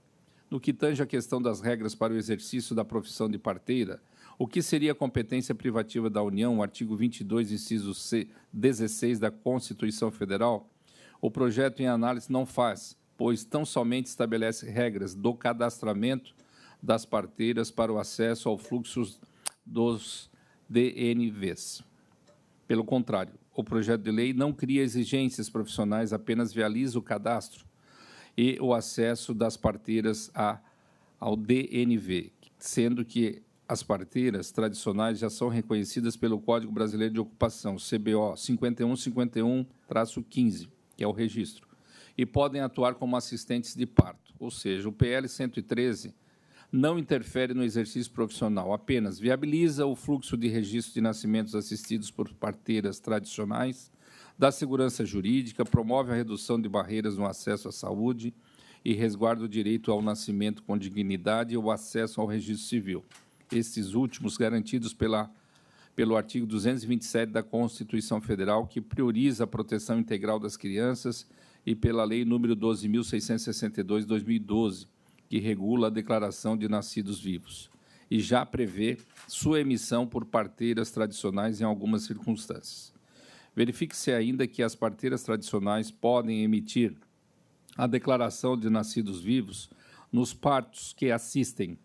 No que tange a questão das regras para o exercício da profissão de parteira, o que seria a competência privativa da União, o artigo 22, inciso 16 da Constituição Federal, o projeto em análise não faz, pois tão somente estabelece regras do cadastramento das parteiras para o acesso ao fluxo dos DNVs. Pelo contrário, o projeto de lei não cria exigências profissionais, apenas viabiliza o cadastro e o acesso das parteiras ao DNV, sendo que as parteiras tradicionais já são reconhecidas pelo Código Brasileiro de Ocupação, CBO 5151-15, que é o registro, e podem atuar como assistentes de parto, ou seja, o PL 113 não interfere no exercício profissional, apenas viabiliza o fluxo de registro de nascimentos assistidos por parteiras tradicionais, dá segurança jurídica, promove a redução de barreiras no acesso à saúde e resguarda o direito ao nascimento com dignidade e o acesso ao registro civil. Estes últimos garantidos pelo artigo 227 da Constituição Federal, que prioriza a proteção integral das crianças, e pela Lei número 12.662 de 2012, que regula a declaração de nascidos vivos, e já prevê sua emissão por parteiras tradicionais em algumas circunstâncias. Verifique-se ainda que as parteiras tradicionais podem emitir a declaração de nascidos vivos nos partos que assistem,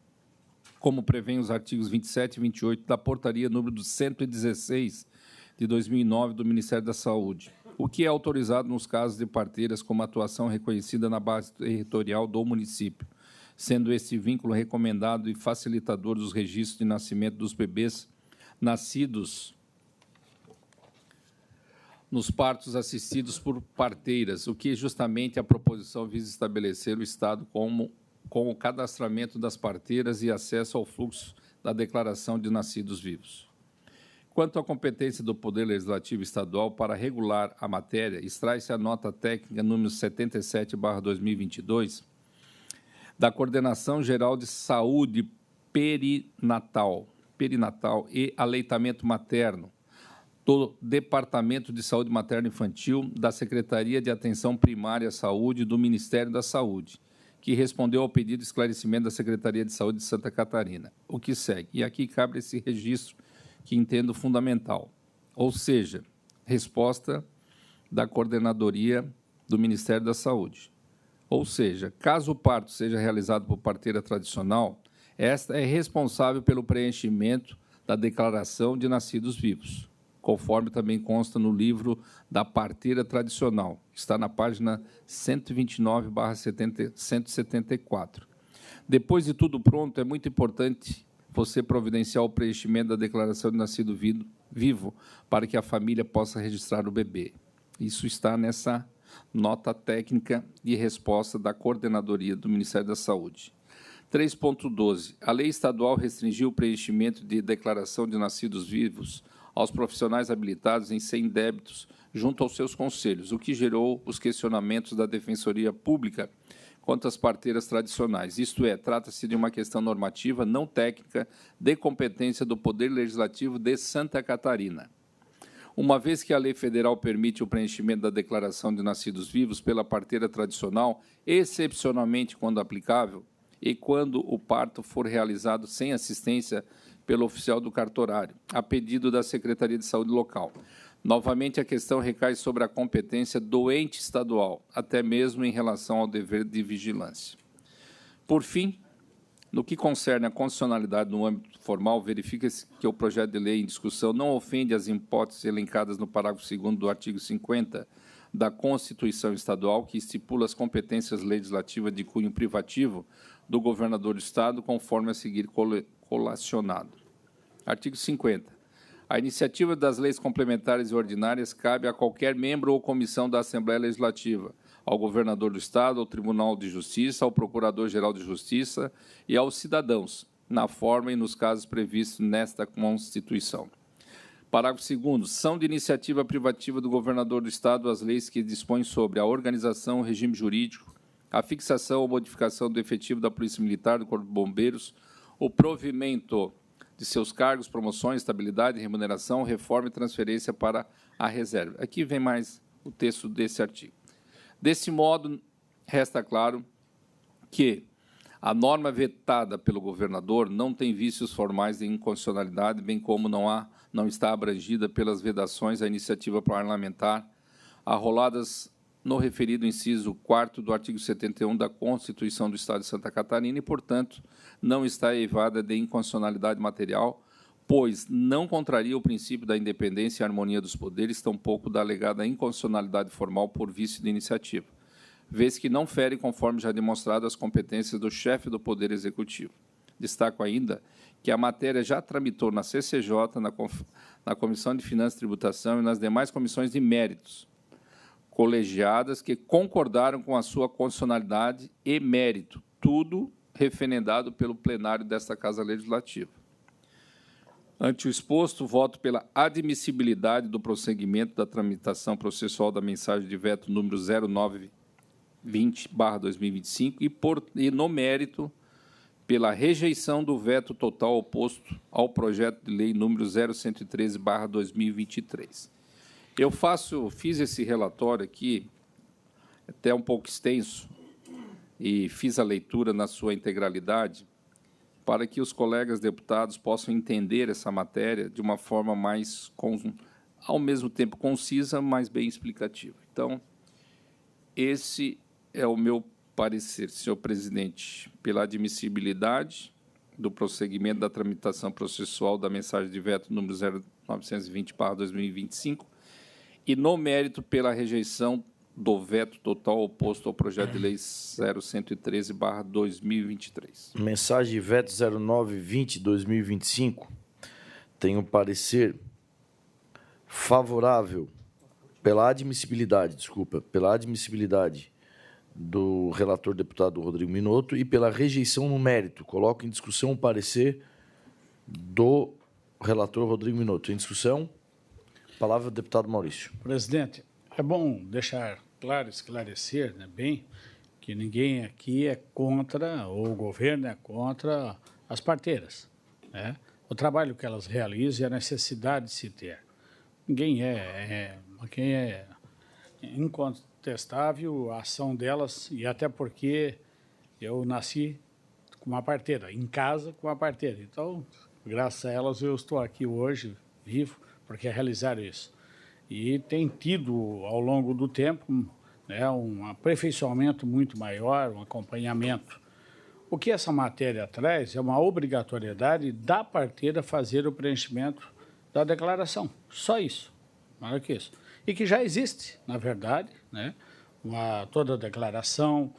como prevêem os artigos 27 e 28 da Portaria número 116 de 2009 do Ministério da Saúde, o que é autorizado nos casos de parteiras como atuação reconhecida na base territorial do município, sendo este vínculo recomendado e facilitador dos registros de nascimento dos bebês nascidos nos partos assistidos por parteiras, o que justamente a proposição visa estabelecer o Estado com o cadastramento das parteiras e acesso ao fluxo da Declaração de Nascidos Vivos. Quanto à competência do Poder Legislativo Estadual para regular a matéria, extrai-se a nota técnica número 77/2022 da Coordenação Geral de Saúde Perinatal e Aleitamento Materno, do Departamento de Saúde Materno Infantil da Secretaria de Atenção Primária à Saúde do Ministério da Saúde, que respondeu ao pedido de esclarecimento da Secretaria de Saúde de Santa Catarina. O que segue? E aqui cabe esse registro que entendo fundamental, ou seja, resposta da Coordenadoria do Ministério da Saúde. Ou seja, caso o parto seja realizado por parteira tradicional, esta é responsável pelo preenchimento da Declaração de Nascidos Vivos, conforme também consta no livro da parteira tradicional, está na página 129/174. Depois de tudo pronto, é muito importante você providenciar o preenchimento da declaração de nascido vivo para que a família possa registrar o bebê. Isso está nessa nota técnica de resposta da Coordenadoria do Ministério da Saúde. 3.12. A lei estadual restringiu o preenchimento de declaração de nascidos vivos aos profissionais habilitados em 100 débitos junto aos seus conselhos, o que gerou os questionamentos da Defensoria Pública quanto às parteiras tradicionais. Isto é, trata-se de uma questão normativa, não técnica, de competência do Poder Legislativo de Santa Catarina. Uma vez que a lei federal permite o preenchimento da declaração de nascidos vivos pela parteira tradicional, excepcionalmente quando aplicável, e quando o parto for realizado sem assistência pelo oficial do cartorário, a pedido da Secretaria de Saúde local. Novamente, a questão recai sobre a competência do ente estadual, até mesmo em relação ao dever de vigilância. Por fim, no que concerne à constitucionalidade no âmbito formal, verifica-se que o projeto de lei em discussão não ofende as hipóteses elencadas no parágrafo 2º do artigo 50 da Constituição Estadual, que estipula as competências legislativas de cunho privativo do governador do Estado, conforme a seguir colacionado. Artigo 50. A iniciativa das leis complementares e ordinárias cabe a qualquer membro ou comissão da Assembleia Legislativa, ao governador do Estado, ao Tribunal de Justiça, ao Procurador-Geral de Justiça e aos cidadãos, na forma e nos casos previstos nesta Constituição. Parágrafo 2º. São de iniciativa privativa do governador do Estado as leis que dispõem sobre a organização, o regime jurídico, a fixação ou modificação do efetivo da Polícia Militar, do Corpo de Bombeiros, o provimento de seus cargos, promoções, estabilidade, remuneração, reforma e transferência para a reserva. Aqui vem mais o texto desse artigo. Desse modo, resta claro que a norma vetada pelo governador não tem vícios formais de inconstitucionalidade, bem como não está abrangida pelas vedações à iniciativa parlamentar arroladas no referido inciso 4º do artigo 71 da Constituição do Estado de Santa Catarina e, portanto, não está eivada de inconstitucionalidade material, pois não contraria o princípio da independência e harmonia dos poderes, tampouco da alegada inconstitucionalidade formal por vício de iniciativa, vez que não fere, conforme já demonstrado, as competências do chefe do Poder Executivo. Destaco ainda que a matéria já tramitou na CCJ, na Comissão de Finanças e Tributação e nas demais comissões de méritos, colegiadas que concordaram com a sua constitucionalidade e mérito, tudo referendado pelo plenário desta Casa Legislativa. Ante o exposto, voto pela admissibilidade do prosseguimento da tramitação processual da mensagem de veto número 0920/2025 e, no mérito, pela rejeição do veto total oposto ao projeto de lei número 0113/2023. Eu fiz esse relatório aqui, até um pouco extenso, e fiz a leitura na sua integralidade, para que os colegas deputados possam entender essa matéria de uma forma mais, ao mesmo tempo, concisa, mas bem explicativa. Então, esse é o meu parecer, senhor presidente, pela admissibilidade do prosseguimento da tramitação processual da mensagem de veto número 0920/2025, e, no mérito, pela rejeição do veto total oposto ao projeto de lei 0113/2023. Mensagem de veto 0920/2025 tem um parecer favorável pela admissibilidade do relator deputado Rodrigo Minotto e pela rejeição no mérito. Coloco em discussão o parecer do relator Rodrigo Minotto. Em discussão, palavra do deputado Maurício. Presidente, é bom deixar claro, esclarecer, né, bem, que ninguém aqui é contra, ou o governo é contra as parteiras, né? O trabalho que elas realizam e a necessidade de se ter. Ninguém é incontestável a ação delas, e até porque eu nasci com uma parteira, em casa com uma parteira. Então, graças a elas, eu estou aqui hoje, vivo, porque realizaram isso. E tem tido, ao longo do tempo, né, um aperfeiçoamento muito maior, um acompanhamento. O que essa matéria traz é uma obrigatoriedade da parteira fazer o preenchimento da declaração. Só isso, nada que isso. E que já existe, na verdade, né, toda a declaração.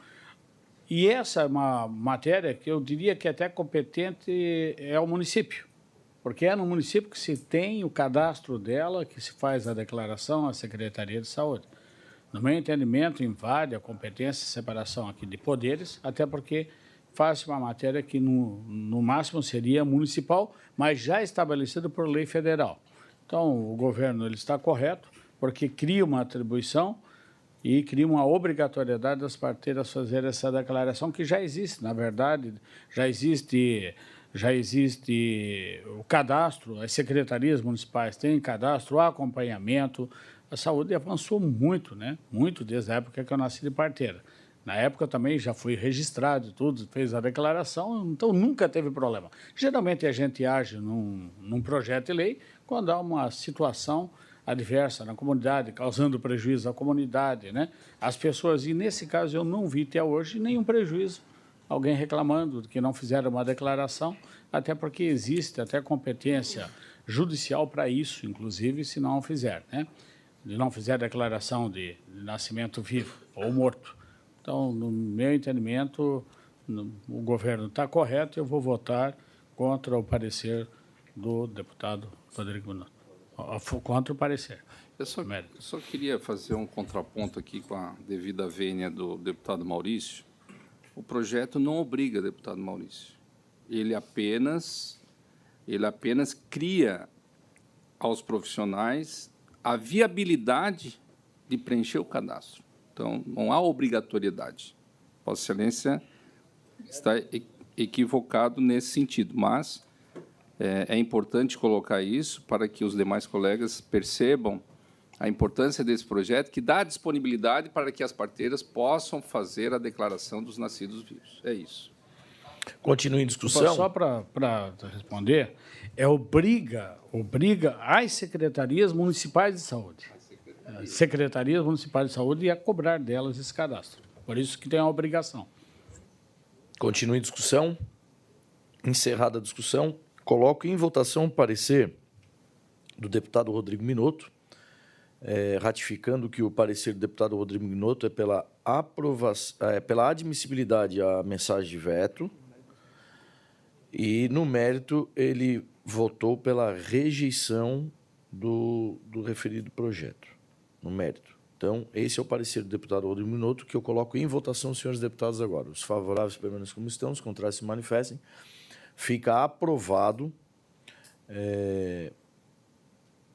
E essa é uma matéria que eu diria que até competente é o município, porque é no município que se tem o cadastro dela, que se faz a declaração à Secretaria de Saúde. No meu entendimento, invade a competência e separação aqui de poderes, até porque faz uma matéria que, no máximo, seria municipal, mas já estabelecida por lei federal. Então, o governo ele está correto, porque cria uma atribuição e cria uma obrigatoriedade das parteiras fazer essa declaração, que já existe, na verdade, já existe o cadastro, as secretarias municipais têm cadastro, o acompanhamento. A saúde avançou muito, né? Muito desde a época que eu nasci de parteira. Na época também já fui registrado, tudo, fez a declaração, então nunca teve problema. Geralmente a gente age num projeto de lei quando há uma situação adversa na comunidade, causando prejuízo à comunidade, né? As pessoas, e nesse caso eu não vi até hoje nenhum prejuízo, alguém reclamando que não fizeram uma declaração, até porque existe até competência judicial para isso, inclusive, se não fizer, né? De não fizer a declaração de nascimento vivo ou morto. Então, no meu entendimento, o governo está correto e eu vou votar contra o parecer do deputado Rodrigo Minotto. Contra o parecer. Eu só queria fazer um contraponto aqui com a devida vênia do deputado Maurício. O projeto não obriga o deputado Maurício. Ele apenas cria aos profissionais a viabilidade de preencher o cadastro. Então, não há obrigatoriedade. Vossa Excelência está equivocado nesse sentido, mas é importante colocar isso para que os demais colegas percebam a importância desse projeto, que dá disponibilidade para que as parteiras possam fazer a declaração dos nascidos vivos. É isso. Continue em discussão. Só para responder, obriga as secretarias municipais de saúde. As secretarias municipais de saúde a cobrar delas esse cadastro. Por isso que tem a obrigação. Continue em discussão. Encerrada a discussão, coloco em votação o parecer do deputado Rodrigo Minotto, ratificando que o parecer do deputado Rodrigo Minotto é pela admissibilidade à mensagem de veto e, no mérito, ele votou pela rejeição do referido projeto, no mérito. Então, esse é o parecer do deputado Rodrigo Minotto, que eu coloco em votação, senhores deputados, agora. Os favoráveis permaneçam como estão, os contrários se manifestem. Fica aprovado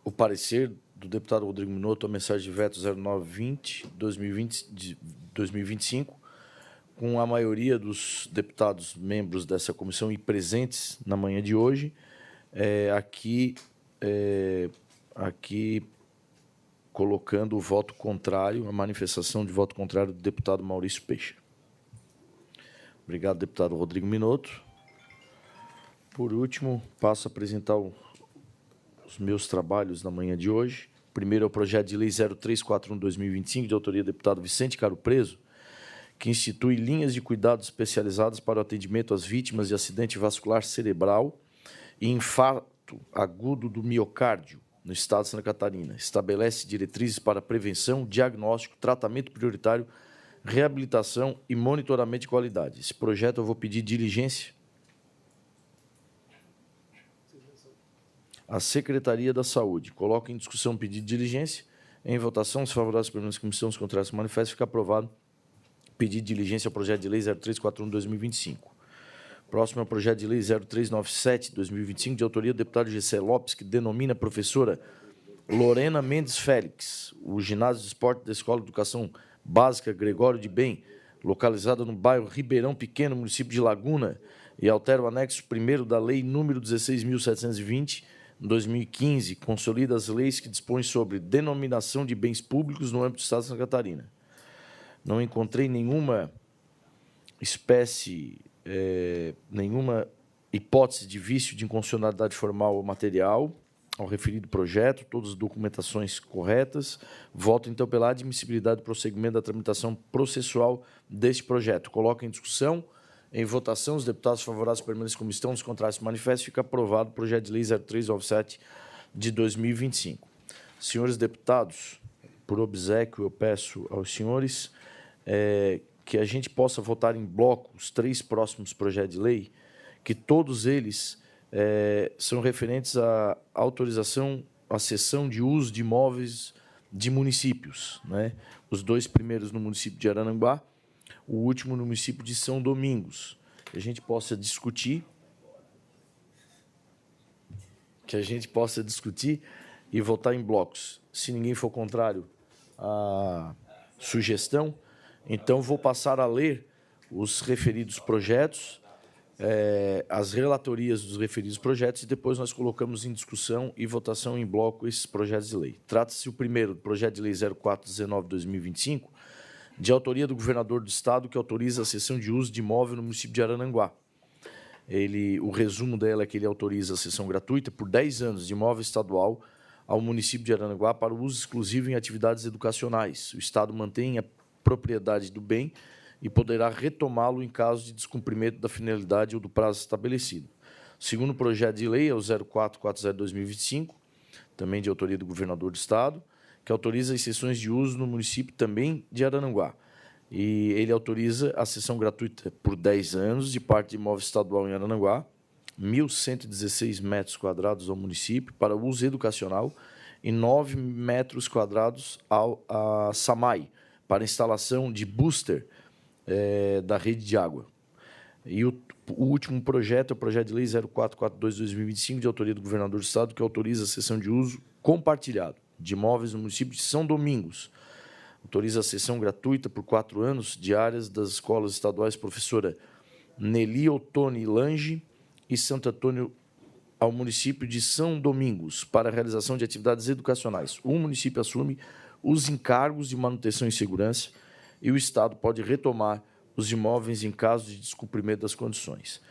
o parecer do deputado Rodrigo Minotto, a mensagem de veto 0920-2025, com a maioria dos deputados membros dessa comissão e presentes na manhã de hoje, aqui colocando o voto contrário, a manifestação de voto contrário do deputado Maurício Peixe. Obrigado, deputado Rodrigo Minotto. Por último, passo a apresentar os meus trabalhos na manhã de hoje. Primeiro é o projeto de lei 0341/2025, de autoria do deputado Vicente Caro Preso, que institui linhas de cuidados especializadas para o atendimento às vítimas de acidente vascular cerebral e infarto agudo do miocárdio no estado de Santa Catarina. Estabelece diretrizes para prevenção, diagnóstico, tratamento prioritário, reabilitação e monitoramento de qualidade. Esse projeto eu vou pedir diligência à Secretaria da Saúde. Coloco em discussão o pedido de diligência. Em votação, os favoráveis permanecem como estão, os contrários se manifestam. Fica aprovado pedido de diligência ao projeto de lei 0341/2025. Próximo é o projeto de lei 0397/2025, de autoria do deputado Gessé Lopes, que denomina a professora Lorena Mendes Félix, o ginásio de esporte da Escola de Educação Básica Gregório de Bem, localizado no bairro Ribeirão Pequeno, município de Laguna, e altera o anexo 1º da Lei número 16.720, 2015, consolida as leis que dispõem sobre denominação de bens públicos no âmbito do Estado de Santa Catarina. Não encontrei nenhuma espécie, nenhuma hipótese de vício de inconstitucionalidade formal ou material ao referido projeto, todas as documentações corretas. Voto, então, pela admissibilidade do prosseguimento da tramitação processual deste projeto. Coloco em discussão, em votação, os deputados favoráveis permanecem como estão, os contrários se manifestam. Fica aprovado o projeto de lei 0397 de 2025. Senhores deputados, por obséquio, eu peço aos senhores que a gente possa votar em bloco os 3 próximos projetos de lei, que todos eles são referentes à autorização, à cessão de uso de imóveis de municípios, né? Os 2 primeiros no município de Araranguá, o último no município de São Domingos. Que a gente possa discutir, e votar em blocos. Se ninguém for contrário à sugestão, então vou passar a ler os referidos projetos, as relatorias dos referidos projetos, e depois nós colocamos em discussão e votação em bloco esses projetos de lei. Trata-se o primeiro, do projeto de lei 0419/2025, de autoria do governador do Estado, que autoriza a cessão de uso de imóvel no município de Araranguá. O resumo dela é que ele autoriza a cessão gratuita por 10 anos de imóvel estadual ao município de Araranguá para o uso exclusivo em atividades educacionais. O Estado mantém a propriedade do bem e poderá retomá-lo em caso de descumprimento da finalidade ou do prazo estabelecido. O segundo projeto de lei é o 0440/2025, também de autoria do governador do Estado, que autoriza as cessões de uso no município também de Araranguá. E ele autoriza a cessão gratuita por 10 anos de parte de imóvel estadual em Araranguá, 1.116 metros quadrados ao município para uso educacional e 9 metros quadrados à SAMAI, para instalação de booster da rede de água. E o último projeto é o projeto de lei 0442/2025, de autoria do governador do Estado, que autoriza a cessão de uso compartilhado de imóveis no município de São Domingos. Autoriza a cessão gratuita por 4 anos de áreas das escolas estaduais professora Nelly Ottoni Lange e Santo Antônio ao município de São Domingos para a realização de atividades educacionais. O município assume os encargos de manutenção e segurança e o Estado pode retomar os imóveis em caso de descumprimento das condições.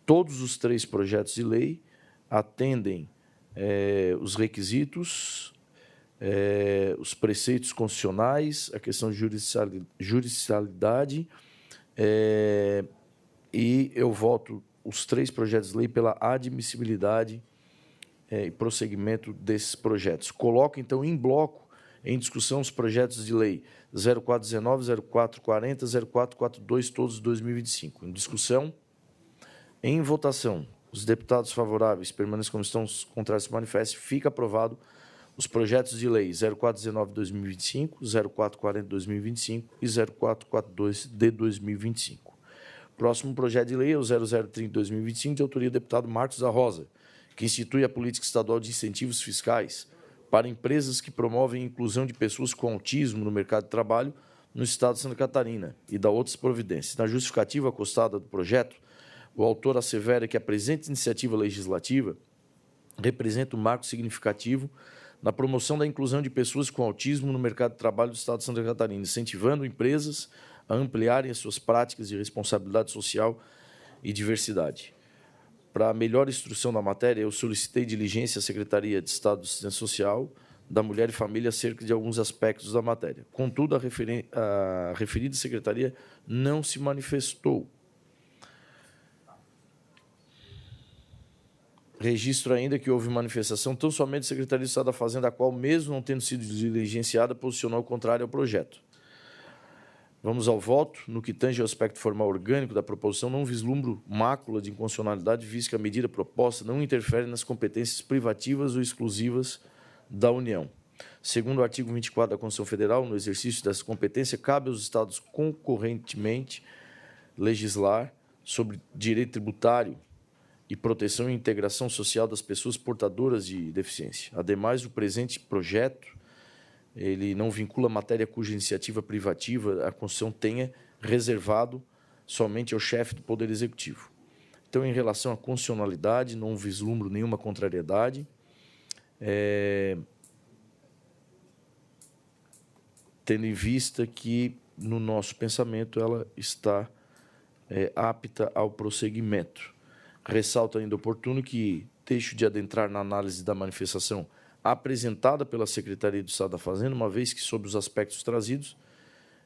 Todos os 3 projetos de lei atendem os requisitos, os preceitos constitucionais, a questão de judicialidade, e eu voto os 3 projetos de lei pela admissibilidade e prosseguimento desses projetos. Coloco, então, em bloco, em discussão, os projetos de lei 0419, 0440, 0442, todos de 2025. Em discussão, em votação, os deputados favoráveis permanecem como estão, os contrários se manifestem. Fica aprovado os projetos de lei 0419/2025, 0440/2025 e 0442 de 2025. Próximo projeto de lei é o 0030/2025, de autoria do deputado Marcos da Rosa, que institui a política estadual de incentivos fiscais para empresas que promovem a inclusão de pessoas com autismo no mercado de trabalho no Estado de Santa Catarina e dá outras providências. Na justificativa acostada do projeto, o autor assevera que a presente iniciativa legislativa representa um marco significativo na promoção da inclusão de pessoas com autismo no mercado de trabalho do Estado de Santa Catarina, incentivando empresas a ampliarem as suas práticas de responsabilidade social e diversidade. Para a melhor instrução da matéria, eu solicitei diligência à Secretaria de Estado de Assistência Social, da Mulher e Família acerca de alguns aspectos da matéria. Contudo, a referida secretaria não se manifestou. Registro ainda que houve manifestação tão somente da Secretaria de Estado da Fazenda, a qual, mesmo não tendo sido diligenciada, posicionou o contrário ao projeto. Vamos ao voto. No que tange ao aspecto formal orgânico da proposição, não vislumbro mácula de inconstitucionalidade, visto que a medida proposta não interfere nas competências privativas ou exclusivas da União. Segundo o artigo 24 da Constituição Federal, no exercício dessa competência, cabe aos Estados concorrentemente legislar sobre direito tributário e proteção e integração social das pessoas portadoras de deficiência. Ademais, o presente projeto ele não vincula matéria cuja iniciativa privativa a Constituição tenha reservado somente ao chefe do Poder Executivo. Então, em relação à constitucionalidade, não vislumbro nenhuma contrariedade. Tendo em vista que, no nosso pensamento, ela está apta ao prosseguimento. Ressalto ainda oportuno que deixo de adentrar na análise da manifestação apresentada pela Secretaria do Estado da Fazenda, uma vez que, sob os aspectos trazidos,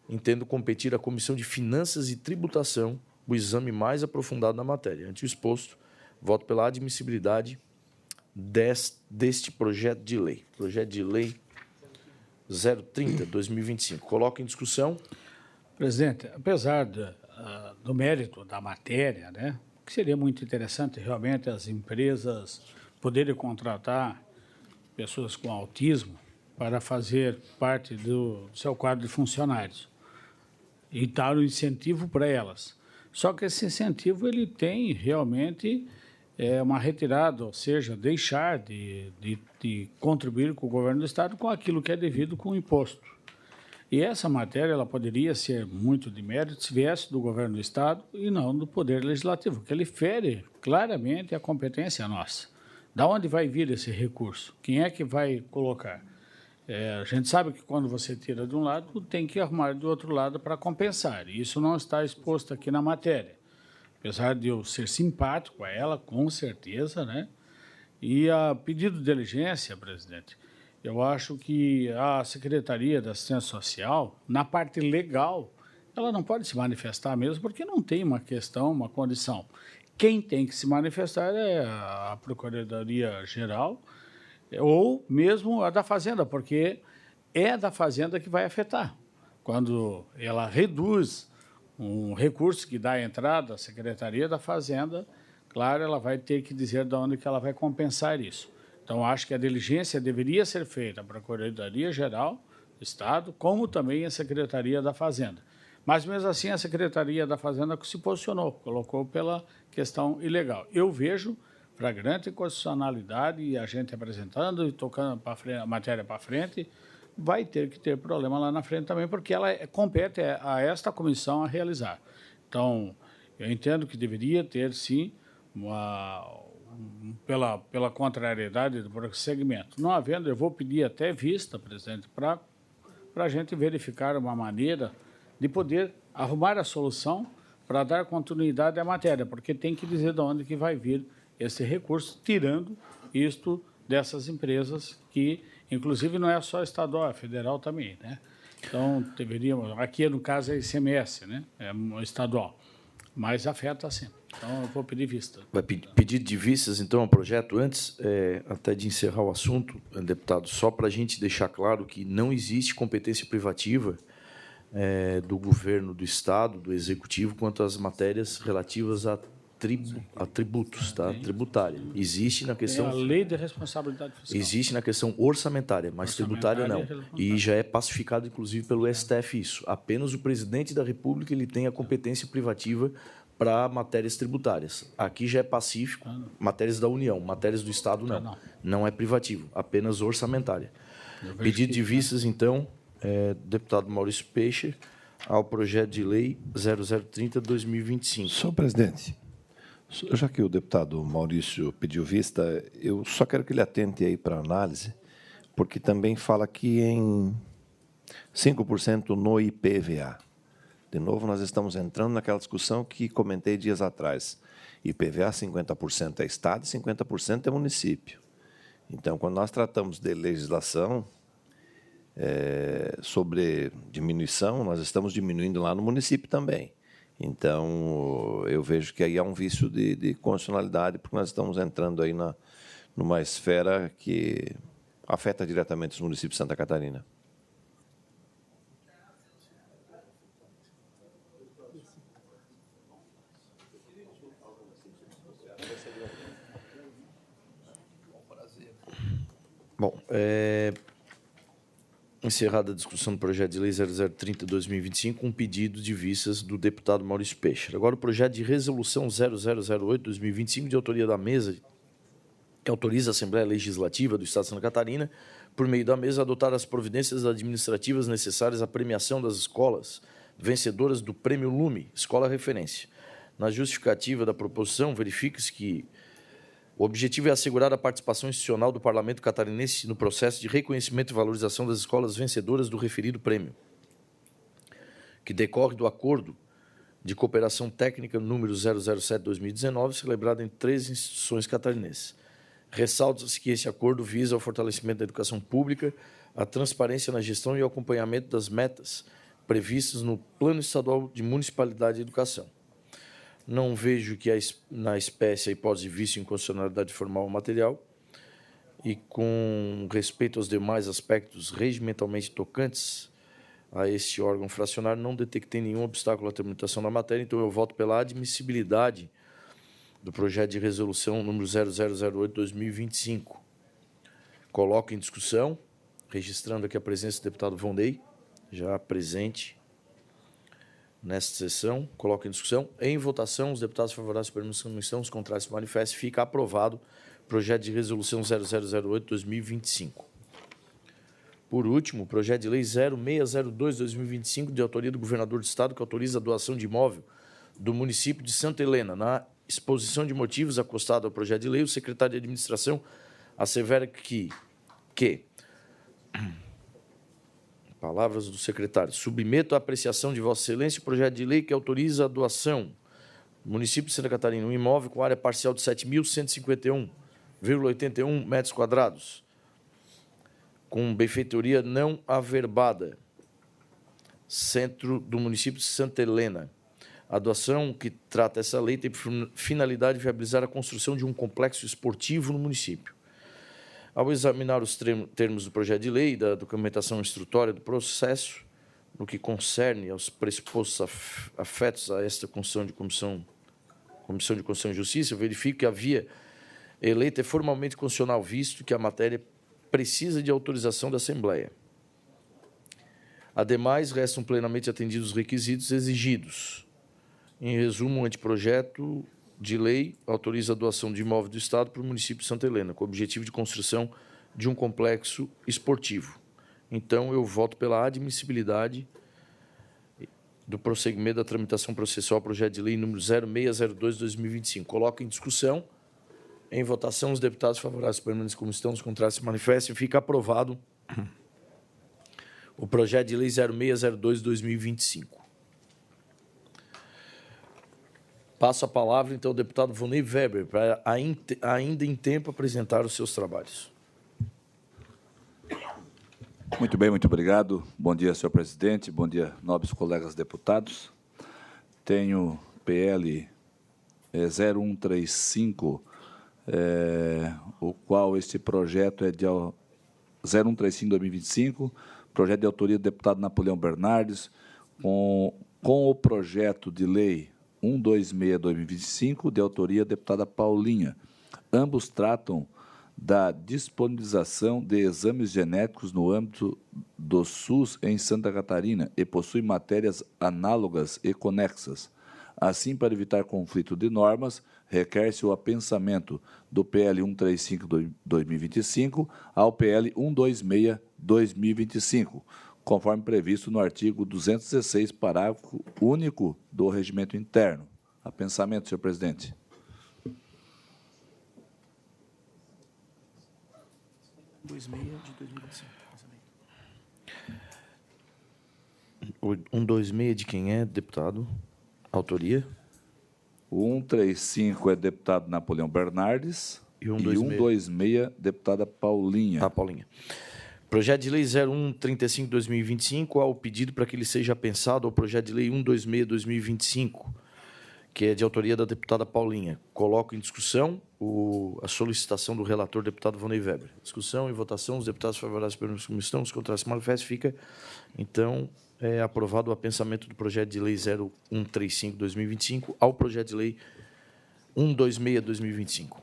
entendo competir à Comissão de Finanças e Tributação o exame mais aprofundado na matéria. Ante o exposto, voto pela admissibilidade deste projeto de lei. Projeto de lei 030/2025. Coloco em discussão. Presidente, apesar do mérito da matéria, né, que seria muito interessante realmente as empresas poderem contratar pessoas com autismo para fazer parte do seu quadro de funcionários e dar um incentivo para elas. Só que esse incentivo ele tem realmente uma retirada, ou seja, deixar de contribuir com o governo do Estado com aquilo que é devido com o imposto. E essa matéria ela poderia ser muito de mérito se viesse do governo do Estado e não do Poder Legislativo, porque ele fere claramente a competência nossa. Da onde vai vir esse recurso? Quem é que vai colocar? A gente sabe que quando você tira de um lado, tem que arrumar do outro lado para compensar. E isso não está exposto aqui na matéria. Apesar de eu ser simpático a ela, com certeza, né? E a pedido de diligência, presidente, eu acho que a Secretaria da Assistência Social, na parte legal, ela não pode se manifestar mesmo, porque não tem uma questão, uma condição. Quem tem que se manifestar é a Procuradoria-Geral ou mesmo a da Fazenda, porque é da Fazenda que vai afetar. Quando ela reduz um recurso que dá entrada à Secretaria da Fazenda, claro, ela vai ter que dizer de onde que ela vai compensar isso. Então, acho que a diligência deveria ser feita à Procuradoria-Geral do Estado, como também a Secretaria da Fazenda. Mas, mesmo assim, a Secretaria da Fazenda se posicionou, colocou pela questão ilegal. Eu vejo flagrante inconstitucionalidade e a gente apresentando e tocando a matéria para frente, vai ter que ter problema lá na frente também, porque ela compete a esta comissão a realizar. Então, eu entendo que deveria ter, sim, pela contrariedade do prosseguimento. Não havendo, eu vou pedir até vista, presidente, para a gente verificar uma maneira de poder arrumar a solução para dar continuidade à matéria, porque tem que dizer de onde que vai vir esse recurso, tirando isto dessas empresas que, inclusive, não é só estadual, é federal também, né? Então, deveríamos... Aqui, no caso, é ICMS, né? É estadual, mas afeta sim. Então, eu vou pedir vista. Vai pedir de vistas, então, ao projeto. Antes, até de encerrar o assunto, deputado, só para a gente deixar claro que não existe competência privativa do governo do Estado, do Executivo, quanto às matérias relativas a tributos, tá? Tributária. Existe na questão... Tem a lei de responsabilidade fiscal. Existe na questão orçamentária, mas tributária não. E já é pacificado, inclusive, pelo STF isso. Apenas o presidente da República ele tem a competência privativa para matérias tributárias. Aqui já é pacífico, matérias da União, matérias do Estado não. Não é privativo, apenas orçamentária. Pedido de vistas, então, deputado Maurício Peixe, ao projeto de lei 0030/2025. Senhor presidente, já que o deputado Maurício pediu vista, eu só quero que ele atente aí para a análise, porque também fala aqui em 5% no IPVA. De novo, nós estamos entrando naquela discussão que comentei dias atrás. IPVA, 50% é Estado e 50% é município. Então, quando nós tratamos de legislação sobre diminuição, nós estamos diminuindo lá no município também. Então, eu vejo que aí há um vício de constitucionalidade, porque nós estamos entrando aí numa esfera que afeta diretamente os municípios de Santa Catarina. Bom, Encerrada a discussão do projeto de lei 0030/2025, um pedido de vistas do deputado Maurício Peixer. Agora, o projeto de resolução 0008/2025, de autoria da mesa, que autoriza a Assembleia Legislativa do Estado de Santa Catarina, por meio da mesa, a adotar as providências administrativas necessárias à premiação das escolas vencedoras do Prêmio Lume, Escola Referência. Na justificativa da proposição, verifica-se que o objetivo é assegurar a participação institucional do Parlamento catarinense no processo de reconhecimento e valorização das escolas vencedoras do referido prêmio, que decorre do Acordo de Cooperação Técnica número 007/2019, celebrado em 3 instituições catarinenses. Ressalta-se que esse acordo visa o fortalecimento da educação pública, a transparência na gestão e o acompanhamento das metas previstas no Plano Estadual de Municipalidade e Educação. Não vejo que na espécie a hipótese de vício em inconstitucionalidade formal ou material, e com respeito aos demais aspectos regimentalmente tocantes a este órgão fracionário, não detectei nenhum obstáculo à tramitação da matéria, então eu voto pela admissibilidade do projeto de resolução número 0008/2025. Coloco em discussão, registrando aqui a presença do deputado Vonday, já presente nesta sessão. Coloco em discussão. Em votação, os deputados favoráveis à permissão, os contrários se manifestem. Fica aprovado o projeto de resolução 0008/2025. Por último, o projeto de lei 0602/2025, de autoria do governador do Estado, que autoriza a doação de imóvel do município de Santa Helena. Na exposição de motivos acostada ao projeto de lei, o secretário de Administração assevera que palavras do secretário: submeto à apreciação de Vossa Excelência o projeto de lei que autoriza a doação do município de Santa Catarina um imóvel com área parcial de 7.151,81 metros quadrados, com benfeitoria não averbada, centro do município de Santa Helena. A doação que trata essa lei tem por finalidade de viabilizar a construção de um complexo esportivo no município. Ao examinar os termos do projeto de lei e da documentação instrutória do processo, no que concerne aos pressupostos afetos a esta Comissão de Constituição e Justiça, eu verifico que a via eleita é formalmente constitucional, visto que a matéria precisa de autorização da Assembleia. Ademais, restam plenamente atendidos os requisitos exigidos. Em resumo, o anteprojeto de lei autoriza a doação de imóvel do Estado para o município de Santa Helena, com o objetivo de construção de um complexo esportivo. Então, eu voto pela admissibilidade do prosseguimento da tramitação processual, projeto de lei número 0602/2025. Coloco em discussão. Em votação, os deputados favoráveis permanecem como estão, os contrários se manifestem. Fica aprovado o projeto de lei 0602/2025. Passo a palavra, então, ao deputado Vonday Weber, para, ainda em tempo, apresentar os seus trabalhos. Muito bem, muito obrigado. Bom dia, senhor presidente. Bom dia, nobres colegas deputados. Tenho PL 0135, o qual este projeto é de 0135/2025, projeto de autoria do deputado Napoleão Bernardes, com o projeto de lei 126/2025, de autoria da deputada Paulinha. Ambos tratam da disponibilização de exames genéticos no âmbito do SUS em Santa Catarina e possuem matérias análogas e conexas. Assim, para evitar conflito de normas, requer-se o apensamento do PL 135/2025 ao PL 126/2025, conforme previsto no artigo 216, parágrafo único do Regimento Interno. Apensamento, senhor presidente. O 126 de quem é, deputado? Autoria? O 135 é deputado Napoleão Bernardes e 126, deputada Paulinha. Paulinha. Projeto de lei 0135/2025, há o pedido para que ele seja pensado ao projeto de lei 126/2025, que é de autoria da deputada Paulinha. Coloco em discussão a solicitação do relator, deputado Vonday Weber. Discussão e votação, os deputados favoráveis pela comissão, os contrários se manifestam. Fica, então, aprovado o apensamento do projeto de lei 0135/2025 ao projeto de lei 126/2025.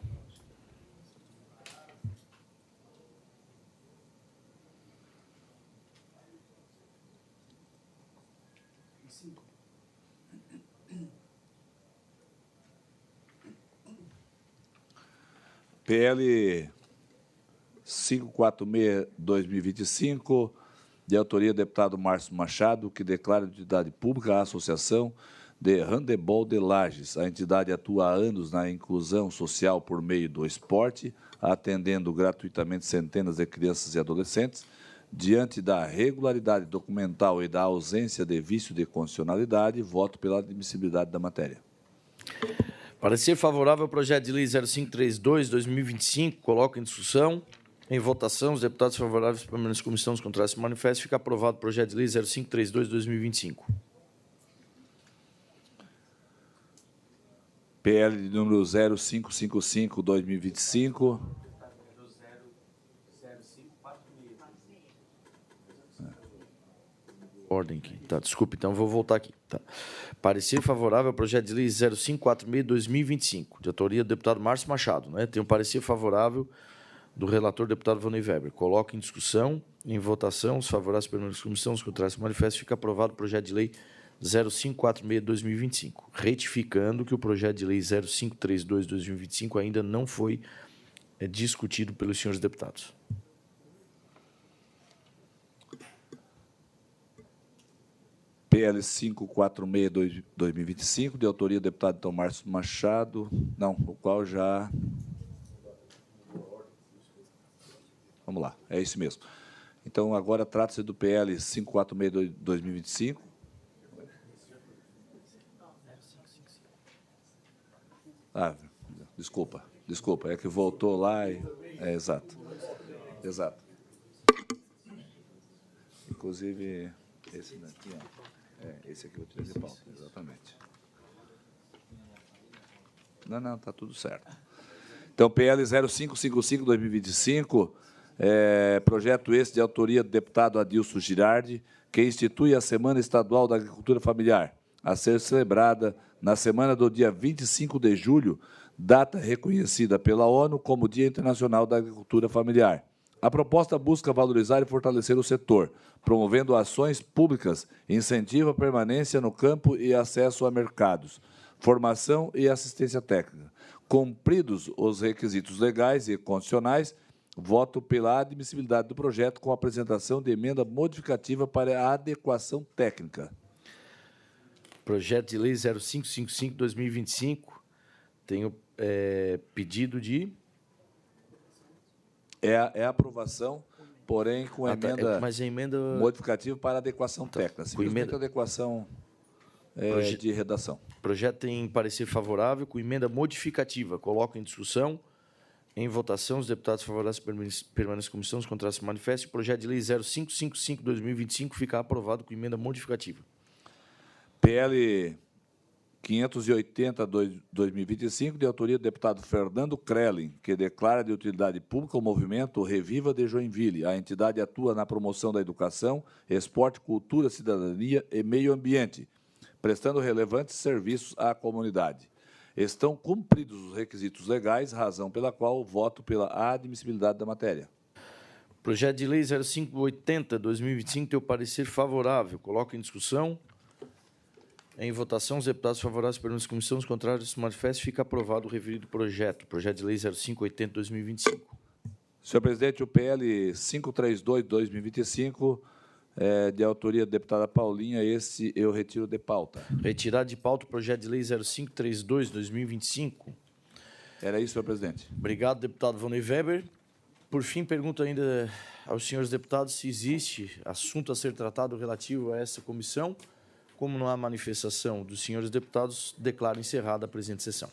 PL 546/2025, de autoria do deputado Márcio Machado, que declara de utilidade pública a Associação de Handebol de Lages. A entidade atua há anos na inclusão social por meio do esporte, atendendo gratuitamente centenas de crianças e adolescentes. Diante da regularidade documental e da ausência de vício de constitucionalidade, voto pela admissibilidade da matéria. Parecer favorável ao projeto de lei 0532/2025. Coloco em discussão. Em votação, os deputados favoráveis permanecem na comissão, os contrários se manifestam. Fica aprovado o projeto de lei 0532/2025. PL de número 0555/2025. Ordem aqui. Tá, desculpe, então vou voltar aqui. Tá. Parecer favorável ao projeto de lei 0546/2025, de autoria do deputado Márcio Machado. Né? Tem um parecer favorável do relator, deputado Vonei Weber. Coloco em discussão, em votação, os favoráveis permanecem na comissão, os contrários se manifestam. Fica aprovado o projeto de lei 0546/2025, retificando que o projeto de lei 0532/2025 ainda não foi discutido pelos senhores deputados. PL 546/2025, de autoria do deputado Dom Márcio Machado, não, o qual já... Vamos lá, é isso mesmo. Então, agora trata-se do PL 546/2025. Ah, desculpa, é que voltou lá e... exato. Inclusive, esse daqui, ó. Esse aqui eu tirei de pauta, exatamente. Não, está tudo certo. Então, PL 0555/2025, projeto esse de autoria do deputado Adilson Girardi, que institui a Semana Estadual da Agricultura Familiar, a ser celebrada na semana do dia 25 de julho, data reconhecida pela ONU como Dia Internacional da Agricultura Familiar. A proposta busca valorizar e fortalecer o setor, promovendo ações públicas, incentiva a permanência no campo e acesso a mercados, formação e assistência técnica. Cumpridos os requisitos legais e constitucionais, voto pela admissibilidade do projeto com a apresentação de emenda modificativa para a adequação técnica. Projeto de lei 0555/2025. Tenho pedido de... É a aprovação, porém com emenda, mas a emenda modificativa para adequação técnica. Simplesmente adequação de redação. O projeto tem parecer favorável com emenda modificativa. Coloco em discussão. Em votação, os deputados favoráveis permanecem na comissão, os contrários se manifestam. O projeto de lei 0555/2025 fica aprovado com emenda modificativa. PL 580/2025, de autoria do deputado Fernando Krellin, que declara de utilidade pública o movimento Reviva de Joinville. A entidade atua na promoção da educação, esporte, cultura, cidadania e meio ambiente, prestando relevantes serviços à comunidade. Estão cumpridos os requisitos legais, razão pela qual voto pela admissibilidade da matéria. Projeto de lei 0580/2025 tem o parecer favorável. Coloco em discussão. Em votação, os deputados favoráveis permanecem na comissão, os contrários se manifestam. Fica aprovado o referido projeto. Projeto de lei 0580/2025. Senhor presidente, o PL 532/2025, de autoria da deputada Paulinha, esse eu retiro de pauta. Retirado de pauta o projeto de lei 0532/2025. Era isso, senhor presidente. Obrigado, deputado Vonei Weber. Por fim, pergunto ainda aos senhores deputados se existe assunto a ser tratado relativo a essa comissão. Como não há manifestação dos senhores deputados, declaro encerrada a presente sessão.